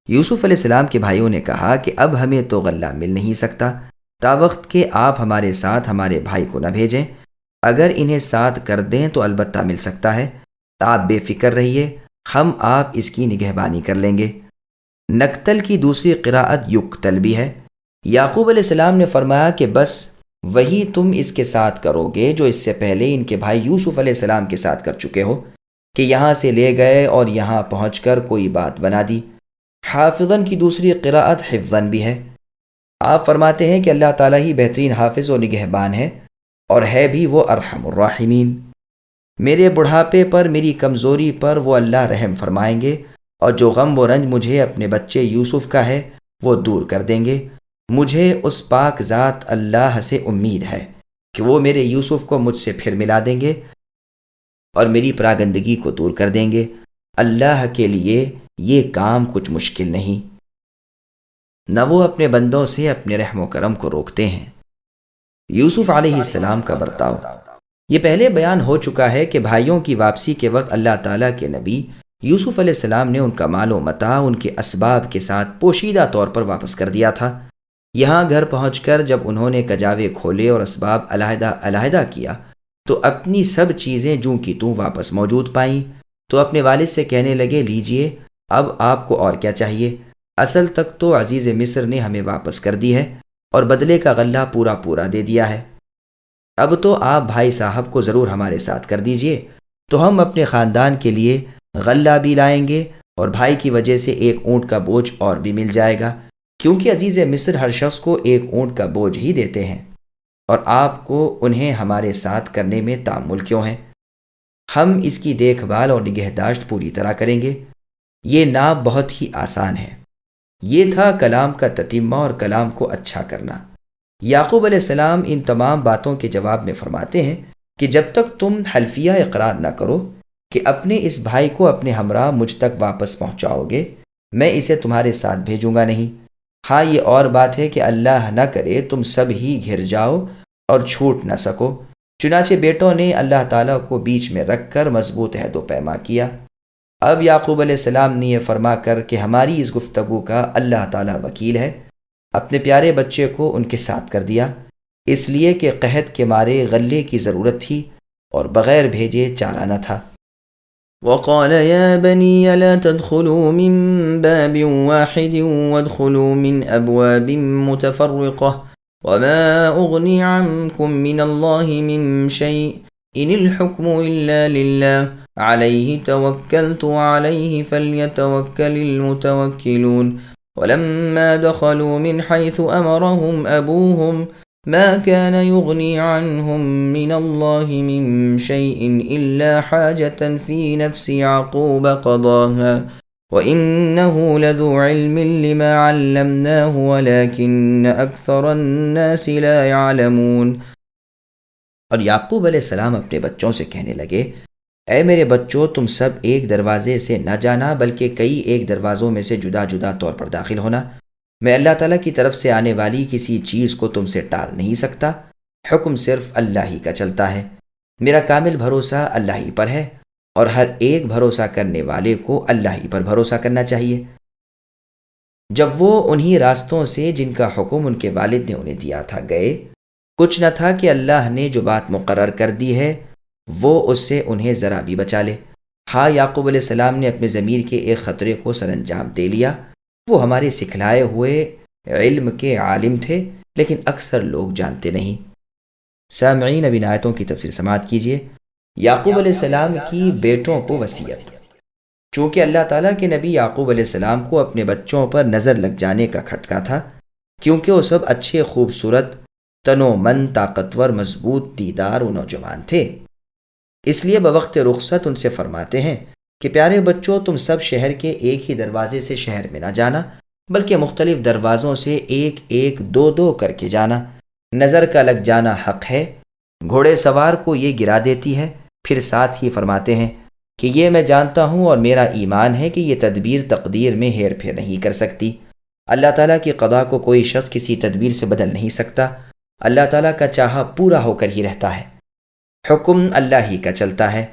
یوسف علیہ السلام کے بھائیوں نے کہا کہ اب ہمیں تو غلہ مل نہیں سکتا تا وقت کہ آپ ہمارے ساتھ ہمارے بھائی کو نہ بھیجیں، اگر انہیں ساتھ کر دیں تو البتہ مل سکتا ہے، آپ بے فکر رہیے، ہم آپ اس کی نگہبانی کر لیں گے۔ نقتل کی دوسری قراءت یقتل بھی ہے۔ یعقوب علیہ السلام نے فرمایا کہ بس وہی تم اس کے ساتھ کرو گے جو اس سے پہلے ان کے بھائی یوسف علیہ السلام کے ساتھ کر چکے ہو کہ یہاں سے لے گئے اور یہاں پہنچ کر کوئی بات بنا دی۔ حافظاً کی دوسری قراءت حفظاً بھی ہے۔ آپ فرماتے ہیں کہ اللہ تعالیٰ ہی بہترین حافظ و نگہبان ہے اور ہے بھی وہ ارحم الراحمین۔ میرے بڑھاپے پر، میری کمزوری پر وہ اللہ رحم فرمائیں گے اور جو غم و رنج مجھے اپنے بچے یوسف کا ہے وہ دور کر دیں گے۔ مجھے اس پاک ذات اللہ سے امید ہے کہ وہ میرے یوسف کو مجھ سے پھر ملا دیں گے اور میری پراگندگی کو دور کر دیں گے۔ اللہ کے لیے یہ کام کچھ مشکل نہیں، نہ وہ اپنے بندوں سے اپنے رحم و کرم کو روکتے ہیں۔ یوسف علیہ السلام کا برتاؤ۔ یہ پہلے بیان ہو چکا ہے کہ بھائیوں کی واپسی کے وقت اللہ تعالیٰ کے نبی یوسف علیہ السلام نے ان کا مال و متاع ان کے اسباب کے ساتھ پوشیدہ طور پر واپس کر دیا تھا۔ یہاں گھر پہنچ کر جب انہوں نے کجاوے کھولے اور اسباب علیحدہ کیا تو اپنی سب چیزیں جوں کی توں واپس موجود پائیں، تو اپنے والد سے کہنے لگے لیجئے اب آپ کو اور کیا چاہیے؟ اصل تک تو عزیز مصر نے ہمیں واپس کر دی ہے اور بدلے کا غلہ پورا دے دیا ہے، اب تو آپ بھائی صاحب کو ضرور ہمارے ساتھ کر دیجئے تو ہم اپنے خاندان کے لیے غلہ بھی لائیں گے اور بھائی کی وجہ سے ایک اونٹ کا بوجھ اور بھی مل جائے گا، کیونکہ عزیز مصر ہر شخص کو ایک اونٹ کا بوجھ ہی دیتے ہیں اور آپ کو انہیں ہمارے ساتھ کرنے میں تامل کیوں ہے؟ ہم اس کی دیکھ بھال اور نگہداشت پوری طرح کریں گے۔ یہ نام بہت ہی آسان ہے۔ یہ تھا کلام کا تتمہ اور کلام کو اچھا کرنا۔ یعقوب علیہ السلام ان تمام باتوں کے جواب میں فرماتے ہیں کہ جب تک تم حلفیہ اقرار نہ کرو کہ اپنے اس بھائی کو اپنے ہمراہ مجھ تک واپس پہنچاؤ گے، میں اسے تمہارے ساتھ بھیجوں گا نہیں۔ ہاں یہ اور بات ہے کہ اللہ نہ کرے تم سب ہی گھر جاؤ اور چھوٹ نہ سکو۔ چنانچہ بیٹوں نے اللہ تعالیٰ کو بیچ میں رکھ کر مضبوط عہد و پیما کیا۔ اب یعقوب علیہ السلام نے یہ فرما کر کہ ہماری اس گفتگو کا اللہ تعالیٰ وکیل ہے، اپنے پیارے بچے کو ان کے ساتھ کر دیا، اس لیے کہ قحط کے مارے غلے کی ضرورت تھی اور بغیر بھیجے چارہ نہ تھا۔ وقال يا بني لا تدخلوا من باب واحد وادخلوا من أبواب متفرقة وما أغني عنكم من الله من شيء إن الحكم إلا لله عليه توكلت وعليه فليتوكل المتوكلون ولما دخلوا من حيث أمرهم أبوهم ما كان يغني عنهم من الله من شيء إلا حاجة في نفس يعقوب قضاها وإنه لذو علم لما علمناه ولكن أكثر الناس لا يعلمون۔ اور یعقوب علیہ السلام اپنے بچوں سے کہنے لگے، اے میرے بچوں، تم سب ایک دروازے سے نہ جانا بلکہ کئی ایک دروازوں میں سے جدا جدا طور پر داخل ہونا۔ میں اللہ تعالیٰ کی طرف سے آنے والی کسی چیز کو تم سے ٹال نہیں سکتا، حکم صرف اللہ ہی کا چلتا ہے۔ میرا کامل بھروسہ اللہ ہی پر ہے اور ہر ایک بھروسہ کرنے والے کو اللہ ہی پر بھروسہ کرنا چاہیے۔ جب وہ انہی راستوں سے جن کا حکم ان کے والد نے انہیں دیا تھا گئے، کچھ نہ تھا کہ اللہ نے جو بات مقرر کر دی ہے وہ اس سے انہیں ذرا بھی بچا لے۔ ہاں، یعقوب علیہ السلام نے اپنے ضمیر کے ایک خطرے کو سر انجام دے لیا۔ وہ ہمارے سکھلائے ہوئے علم کے عالم تھے، لیکن اکثر لوگ جانتے نہیں۔ سامعین، اب ان آیتوں کی تفسیر سماعت کیجیے۔ یعقوب علیہ السلام کی بیٹوں کو وصیت۔ چونکہ اللہ تعالیٰ کے نبی یعقوب علیہ السلام کو اپنے بچوں پر نظر لگ جانے کا کھٹکا تھا، کیونکہ وہ سب اچھے، خوبصورت، تنو من، طاقتور، مضبوط دیدار و نوجوان تھے۔ اس لیے بوقت رخصت ان سے فرماتے ہیں کہ پیارے بچوں، تم سب شہر کے ایک ہی دروازے سے شہر میں نہ جانا بلکہ مختلف دروازوں سے ایک ایک دو دو کر کے جانا۔ نظر کا لگ جانا حق ہے، گھوڑے سوار کو یہ گرا دیتی ہے۔ پھر ساتھ ہی فرماتے ہیں کہ یہ میں جانتا ہوں اور میرا ایمان ہے کہ یہ تدبیر تقدیر میں ہیر پھیر نہیں کر سکتی۔ اللہ تعالیٰ کی قضا کو کوئی شخص کسی تدبیر سے بدل نہیں سکتا۔ اللہ تعالیٰ کا چاہا پورا ہو کر ہی رہتا ہے۔ حکم اللہ ہی کا چلتا ہے۔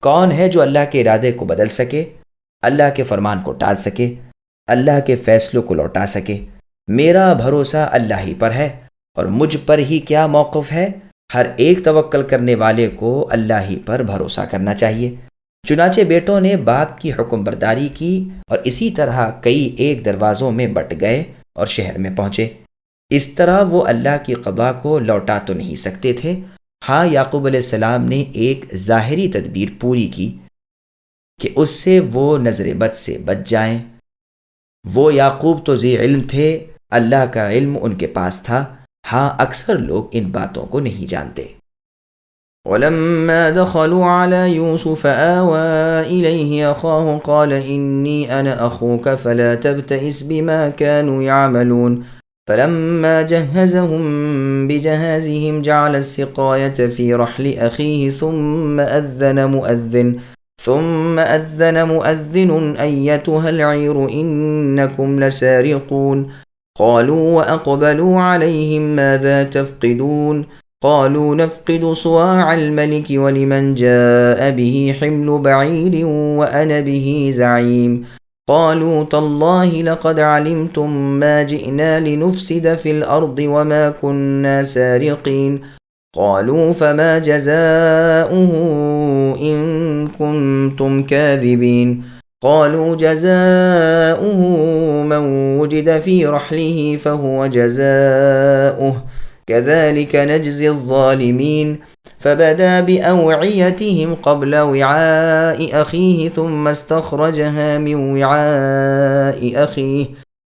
کون ہے جو اللہ کے ارادے کو بدل سکے، اللہ کے فرمان کو ٹال سکے، اللہ کے فیصلوں کو لوٹا سکے؟ میرا بھروسہ اللہ ہی پر ہے، اور مجھ پر ہی کیا موقف ہے؟ ہر ایک توکل کرنے والے کو اللہ ہی پر بھروسہ کرنا چاہیے۔ چنانچہ بیٹوں نے باپ کی حکم برداری کی اور اسی طرح کئی ایک دروازوں میں بٹ گئے اور شہر میں پہنچے۔ اس طرح وہ اللہ کی قضا کو لوٹا تو نہیں سکتے تھے۔ ہاں، یعقوب علیہ السلام نے ایک ظاہری تدبیر پوری کی کہ اس سے وہ نظر بد سے بچ جائیں۔ وہ یعقوب تو ذی علم تھے، اللہ کا علم ان کے پاس تھا۔ ہاں، اکثر لوگ ان باتوں کو نہیں جانتے۔ ولما دخلوا على يوسف آوى إليه أخاه قال إني أنا أخوك فلا تبتئس بما كانوا يعملون فلما جهزهم بجهازهم جعل السقاية في رحل أخيه ثم أذن مؤذن أيتها العير إنكم لسارقون قالوا وأقبلوا عليهم ماذا تفقدون قالوا نفقد صواع الملك ولمن جاء به حمل بعير وأنا به زعيم قالوا تالله لقد علمتم ما جئنا لنفسد في الأرض وما كنا سارقين قالوا فما جزاؤه إن كنتم كاذبين قالوا جزاؤه من وجد في رحله فهو جزاؤه كذلك نجزي الظالمين فبدا بأوعيتهم قبل وعاء أخيه ثم استخرجها من وعاء أخيه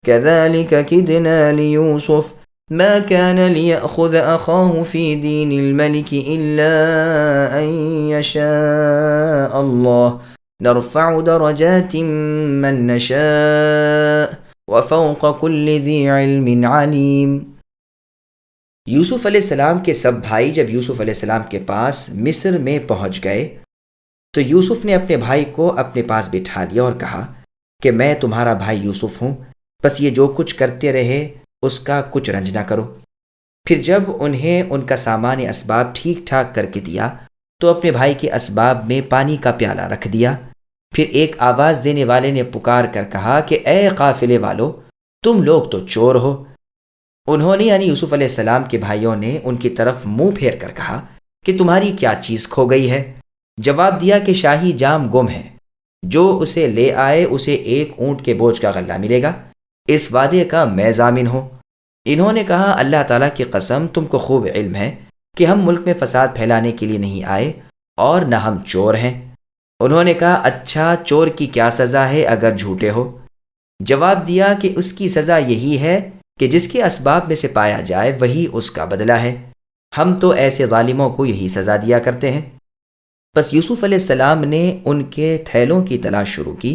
كذلك كدنا ليوسف ما كان ليأخذ أخاه في دين الملك إلا أن يشاء الله نرفع درجات من نشاء وفوق كل ذي علم عليم۔ یوسف علیہ السلام کے سب بھائی جب یوسف علیہ السلام کے پاس مصر میں پہنچ گئے تو یوسف نے اپنے بھائی کو اپنے پاس بٹھا لیا اور کہا کہ میں تمہارا بھائی یوسف ہوں، بس یہ جو کچھ کرتے رہے اس کا کچھ رنج نہ کرو۔ پھر جب انہیں ان کا سامان اسباب ٹھیک ٹھاک کر کے دیا تو اپنے بھائی کے اسباب میں پانی کا پیالہ رکھ دیا۔ پھر ایک آواز دینے والے نے پکار کر کہا کہ اے قافلے والو، تم لوگ تو چور ہو۔ انہوں نے یعنی یوسف علیہ السلام کے بھائیوں نے ان کی طرف منہ پھیر کر کہا کہ تمہاری کیا چیز کھو گئی ہے؟ جواب دیا کہ شاہی جام گم ہے، جو اسے لے آئے اسے 1 اونٹ کے بوجھ کا غلہ ملے گا، اس وعدے کا میں ضامن ہوں۔ انہوں نے کہا اللہ تعالیٰ کی قسم تم کو خوب علم ہے کہ ہم ملک میں فساد پھیلانے کے لیے نہیں آئے اور نہ ہم چور ہیں۔ انہوں نے کہا اچھا چور کی کیا سزا ہے اگر جھوٹے ہو؟ جواب دیا کہ اس کی سزا یہی ہے کہ جس کے اسباب میں سے پایا جائے وہی اس کا بدلہ ہے، ہم تو ایسے ظالموں کو یہی سزا دیا کرتے ہیں۔ بس یوسف علیہ السلام نے ان کے تھیلوں کی تلاش شروع کی،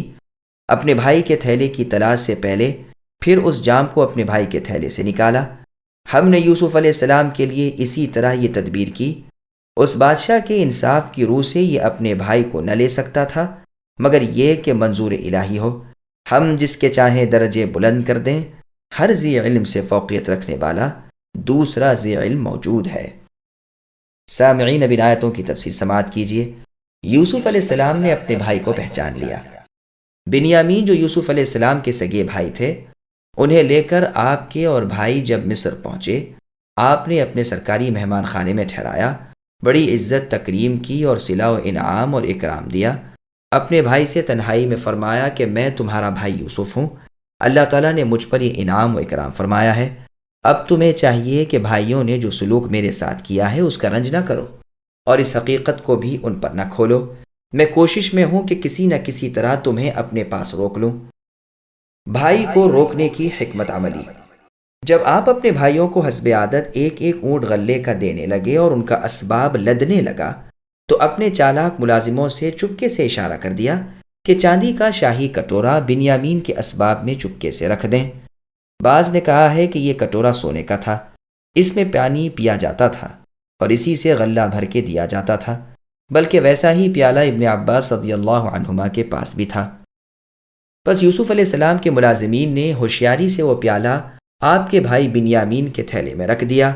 اپنے بھائی کے تھیلے کی تلاش سے پہلے پھر اس جام کو اپنے بھائی کے تھیلے سے نکالا۔ ہم نے یوسف علیہ السلام کے لیے اسی طرح یہ تدبیر کی۔ اس بادشاہ کے انصاف کی روح سے یہ اپنے بھائی کو نہ لے سکتا تھا مگر یہ کہ منظور الہی ہو، ہم جس کے چاہیں درجے بلند کر دیں، ہر ذی علم سے فوقیت رکھنے والا دوسرا ذی علم موجود ہے۔ سامعین اب ان آیتوں کی تفسیر سماعت کیجیے۔ یوسف علیہ السلام نے اپنے بھائی کو پہچان لیا۔ بنیامین جو یوسف علیہ السلام کے سگے بھائی تھے، انہیں لے کر آپ کے اور بھائی جب مصر پہنچے، آپ نے اپنے سرکاری مہمان خانے میں ٹھہرایا، بڑی عزت تکریم کی اور صلہ و انعام اور اکرام دیا۔ اپنے بھائی سے تنہائی میں فرمایا کہ میں تمہارا بھائی یوسف ہوں، اللہ تعالیٰ نے مجھ پر یہ انعام و اکرام فرمایا ہے، اب تمہیں چاہیے کہ بھائیوں نے جو سلوک میرے ساتھ کیا ہے اس کا رنج نہ کرو اور اس حقیقت کو بھی ان پر نہ کھولو۔ میں کوشش میں ہوں کہ کسی نہ کسی طرح تمہیں اپنے پاس روک لوں۔ بھائی کو روکنے کی حکمت عملی۔ جب آپ اپنے بھائیوں کو حسب عادت 1 اونٹ غلے کا دینے لگے اور ان کا اسباب لدنے لگا تو اپنے چالاک ملازموں سے چپکے سے اشارہ کر دیا کہ چاندی کا شاہی کٹورا بنیامین کے اسباب میں چپکے سے رکھ دیں۔ بعض نے کہا ہے کہ یہ کٹورا سونے کا تھا، اس میں پانی پیا جاتا تھا اور اسی سے غلہ بھر کے دیا جاتا تھا، بلکہ ویسا ہی پیالہ ابن عباس رضی اللہ عنہما کے پاس بھی تھا۔ بس یوسف علیہ السلام کے ملازمین نے ہوشیاری سے وہ پیالہ آپ کے بھائی بنیامین کے تھیلے میں رکھ دیا۔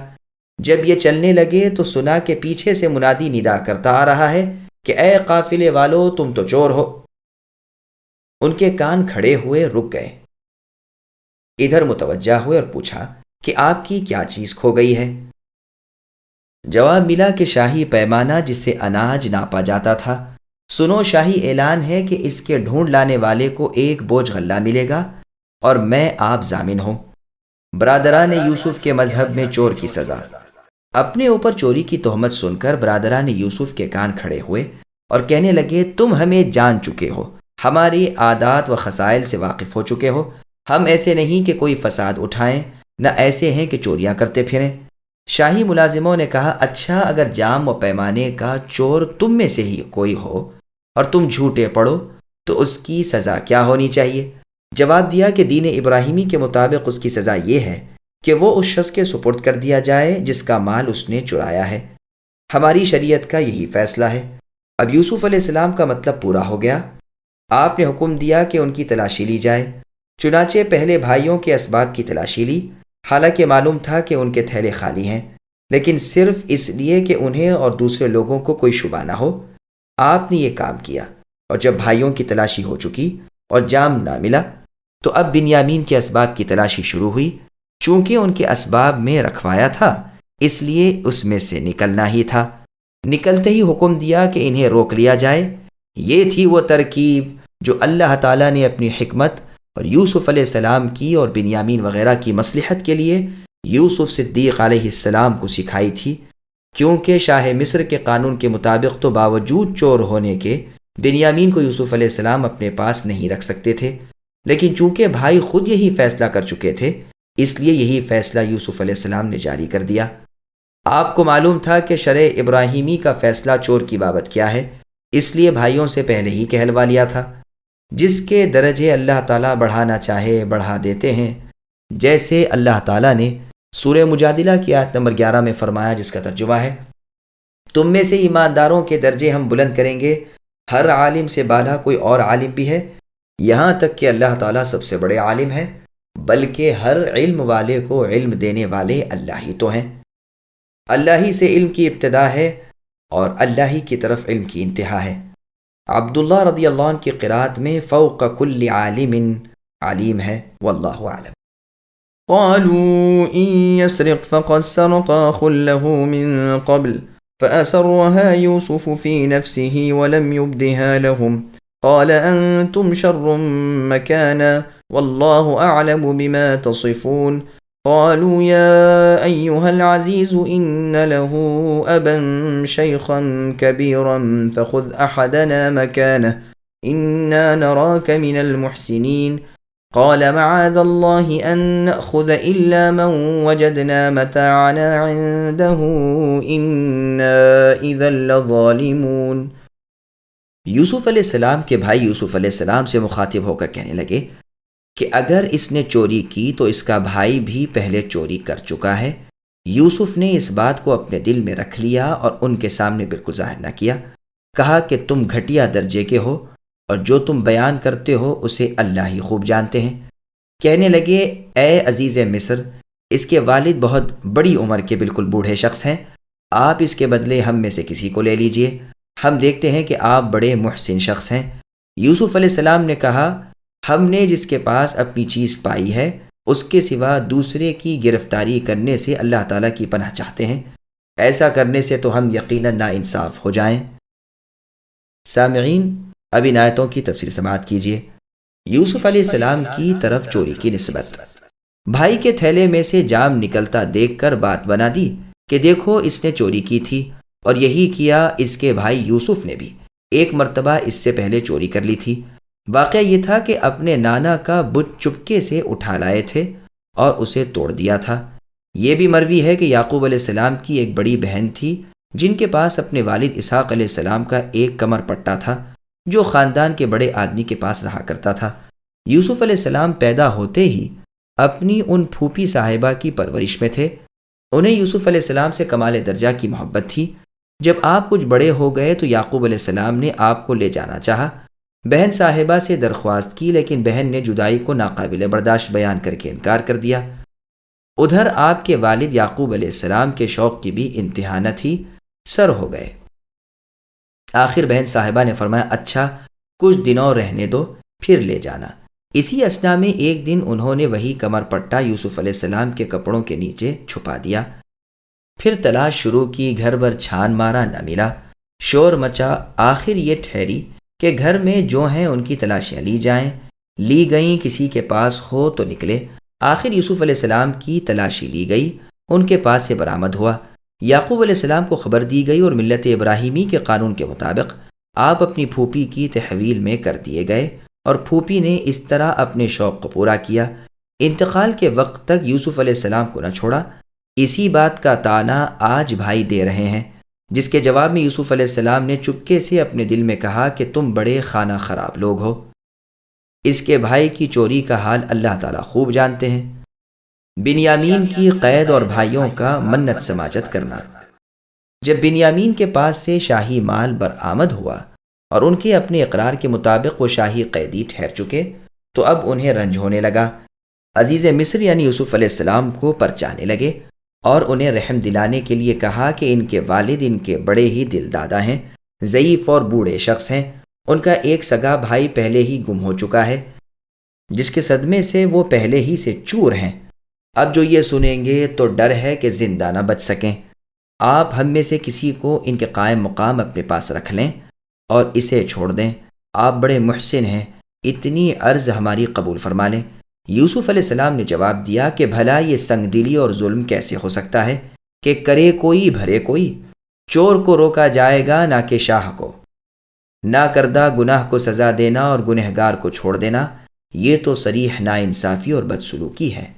جب یہ چلنے لگے تو سنا کہ پیچھے سے منادی ندا کرتا آ رہا ہے کہ اے قافلے والو تم تو چور ہو۔ ان کے کان کھڑے ہوئے رک گئے، ادھر متوجہ ہوئے اور پوچھا کہ آپ کی کیا چیز کھو گئی ہے؟ جواب ملا کہ شاہی پیمانہ جس سے اناج ناپا جاتا تھا، سنو شاہی اعلان ہے کہ اس کے ڈھونڈ لانے والے کو 1 بوجھ غلہ ملے گا اور میں آپ ضامن ہوں۔ برادران یوسف کے مذہب میں چور کی سزا۔ اپنے اوپر چوری کی تہمت سن کر برادران یوسف کے کان کھڑے ہوئے اور کہنے لگے تم ہمیں جان چکے ہو، ہماری عادات و خصائل سے واقف ہو چکے ہو، ہم ایسے نہیں کہ کوئی فساد اٹھائیں، نہ ایسے ہیں کہ چوریاں کرتے پھریں۔ شاہی ملازموں نے کہا اچھا اگر جام و پیمانے کا چور تم میں سے ہی کوئی ہو اور تم جھوٹے پڑو تو اس کی سزا کیا ہونی چاہیے؟ جواب دیا کہ دین ابراہیمی کے مطابق اس کی سزا یہ ہے کہ وہ اس شخص کے سپرد کر دیا جائے جس کا مال اس نے چرایا ہے، ہماری شریعت کا یہی فیصلہ ہے۔ اب یوسف علیہ السلام کا مطلب پورا ہو گیا۔ آپ نے حکم دیا کہ ان کی تلاشی لی جائے، چنانچہ پہلے بھائیوں کے اسباب کی تلاشی لی، حالانکہ معلوم تھا کہ ان کے تھیلے خالی ہیں، لیکن صرف اس لیے کہ انہیں اور دوسرے لوگوں کو کوئی شبہ نہ ہو۔ آپ نے یہ کام کیا اور جب بھائیوں کی تلاشی ہو چکی اور جام نہ ملا تو اب بنیامین کے اسباب کی تلاشی شروع ہوئی۔ چونکہ ان کے اسباب میں رکھوایا تھا اس لیے اس میں سے نکلنا ہی تھا۔ نکلتے ہی حکم دیا کہ انہیں روک لیا جائے۔ یہ تھی وہ ترکیب جو اللہ تعالیٰ نے اپنی حکمت اور یوسف علیہ السلام کی اور بنیامین وغیرہ کی مصلحت کے لیے یوسف صدیق علیہ السلام کو سکھائی تھی، کیونکہ شاہ مصر کے قانون کے مطابق تو باوجود چور ہونے کے بنیامین کو یوسف علیہ السلام اپنے پاس نہیں رکھ سکتے تھے، لیکن چونکہ بھائی خود یہی فیصلہ کر چکے تھے اس لیے یہی فیصلہ یوسف علیہ السلام نے جاری کر دیا۔ آپ کو معلوم تھا کہ شرع ابراہیمی کا فیصلہ چور کی بابت کیا ہے، اس لیے بھائیوں سے پہلے ہی کہلوا لیا تھا۔ جس کے درجے اللہ تعالیٰ بڑھانا چاہے بڑھا دیتے ہیں، جیسے اللہ تعالیٰ نے سورہ مجادلہ کی آیت نمبر 11 میں فرمایا، جس کا ترجمہ ہے تم میں سے ایمانداروں کے درجے ہم بلند کریں گے، ہر عالم سے بالا کوئی اور عالم بھی ہے، یہاں تک کہ اللہ تعالیٰ سب سے بڑے عالم ہیں، بلکہ ہر علم والے کو علم دینے والے اللہ ہی تو ہیں۔ اللہ ہی سے علم کی ابتدا ہے اور اللہ ہی کی طرف علم کی انتہا ہے۔ عبداللہ رضی اللہ عنہ کی قرات میں فوق کل عالم علیم ہے، واللہ اعلم۔ قالوا إن يسرق فقد سرق أخ له من قبل فأسرها يوسف في نفسه ولم يبدها لهم قال أنتم شر مكانا والله أعلم بما تصفون قالوا يا أيها العزيز إن له أبا شيخا كبيرا فخذ أحدنا مكانه إنا نراك من المحسنين قال معاذ الله أن نأخذ إلا من وجدنا متاعنا عنده إنا إذا لظالمون۔ یوسف علیہ السلام کے بھائی یوسف علیہ السلام سے مخاطب ہو کر کہنے لگے کہ اگر اس نے چوری کی تو اس کا بھائی بھی پہلے چوری کر چکا ہے۔ یوسف نے اس بات کو اپنے دل میں رکھ لیا اور ان کے سامنے بالکل ظاہر نہ کیا۔ کہا کہ تم گھٹیا درجے کے ہو اور جو تم بیان کرتے ہو اسے اللہ ہی خوب جانتے ہیں۔ کہنے لگے اے عزیز مصر، اس کے والد بہت بڑی عمر کے بالکل بوڑھے شخص ہیں، آپ اس کے بدلے ہم میں سے کسی کو لے لیجئے، ہم دیکھتے ہیں کہ آپ بڑے محسن شخص ہیں۔ یوسف علیہ السلام نے کہا ہم نے جس کے پاس اپنی چیز پائی ہے اس کے سوا دوسرے کی گرفتاری کرنے سے اللہ تعالیٰ کی پناہ چاہتے ہیں، ایسا کرنے سے تو ہم یقیناً ناانصاف ہو جائیں۔ سامعین، اب ان آیتوں کی تفسیر سماعت کیجیے۔ یوسف علیہ السلام کی طرف چوری کی نسبت۔ بھائی کے تھیلے میں سے جام نکلتا دیکھ کر بات بنا دی کہ دیکھو اس نے چوری کی تھی، اور یہی کیا اس کے بھائی یوسف نے بھی ایک مرتبہ اس سے پہلے چوری کر لی تھی۔ واقعہ یہ تھا کہ اپنے نانا کا بت چپکے سے اٹھا لائے تھے اور اسے توڑ دیا تھا۔ یہ بھی مروی ہے کہ یعقوب علیہ السلام کی ایک بڑی بہن تھی جن کے پاس اپنے والد اسحاق علیہ السلام کا ایک کمر پٹا تھا جو خاندان کے بڑے آدمی کے پاس رہا کرتا تھا۔ یوسف علیہ السلام پیدا ہوتے ہی اپنی ان پھوپھی صاحبہ کی پرورش میں تھے۔ انہیں یوسف علیہ السلام سے کمال درجہ کی محبت تھی۔ جب آپ کچھ بڑے ہو گئے تو یعقوب علیہ السلام نے آپ کو لے جانا چاہا۔ بہن صاحبہ سے درخواست کی لیکن بہن نے جدائی کو ناقابل برداشت بیان کر کے انکار کر دیا۔ ادھر آپ کے والد یعقوب علیہ السلام کے شوق کی بھی انتہا نہ تھی، سر ہو گئے۔ آخر بہن صاحبہ نے فرمایا اچھا کچھ دنوں رہنے دو پھر لے جانا۔ اسی اثنا میں ایک دن انہوں نے وہی کمر پٹا یوسف علیہ السلام کے کپڑوں کے نیچے چھپا دیا۔ پھر تلاش شروع کی، گھر بھر چھان مارا، نہ ملا، شور مچا۔ آخر یہ ٹھہری کہ گھر میں جو ہیں ان کی تلاشیاں لی جائیں، لی گئیں، کسی کے پاس ہو تو نکلے۔ آخر یوسف علیہ السلام کی تلاشی لی گئی، ان کے پاس سے برآمد ہوا۔ یعقوب علیہ السلام کو خبر دی گئی اور ملت ابراہیمی کے قانون کے مطابق آپ اپنی پھوپھی کی تحویل میں کر دیے گئے اور پھوپھی نے اس طرح اپنے شوق کو پورا کیا۔ انتقال کے وقت تک یوسف علیہ السلام کو نہ چھوڑا۔ اسی بات کا طعنہ آج بھائی دے رہے ہیں، جس کے جواب میں یوسف علیہ السلام نے چپکے سے اپنے دل میں کہا کہ تم بڑے خانہ خراب لوگ ہو۔ اس کے بھائی کی چوری کا حال اللہ تعالیٰ خوب جانتے ہیں۔ بنیامین کی قید اور بھائیوں کا منت سماجت کرنا۔ جب بنیامین کے پاس سے شاہی مال برآمد ہوا اور ان کے اپنے اقرار کے مطابق وہ شاہی قیدی ٹھہر چکے تو اب انہیں رنج ہونے لگا۔ عزیز مصر یعنی یوسف علیہ السلام کو پرچانے لگے اور انہیں رحم دلانے کے لیے کہا کہ ان کے والد ان کے بڑے ہی دل دادا ہیں، ضعیف اور بوڑھے شخص ہیں، ان کا ایک سگا بھائی پہلے ہی گم ہو چکا ہے جس کے صدمے سے وہ پہلے ہی سے چور ہیں۔ اب جو یہ سنیں گے تو ڈر ہے کہ زندہ نہ بچ سکیں۔ آپ ہم میں سے کسی کو ان کے قائم مقام اپنے پاس رکھ لیں اور اسے چھوڑ دیں۔ آپ بڑے محسن ہیں، اتنی عرض ہماری قبول فرما لیں۔ یوسف علیہ السلام نے جواب دیا کہ بھلا یہ سنگ دلی اور ظلم کیسے ہو سکتا ہے کہ کرے کوئی بھرے کوئی؟ چور کو روکا جائے گا نہ کہ شاہ کو۔ نہ کردہ گناہ کو سزا دینا اور گنہگار کو چھوڑ دینا، یہ تو صریح ناانصافی اور بدسلوکی ہے۔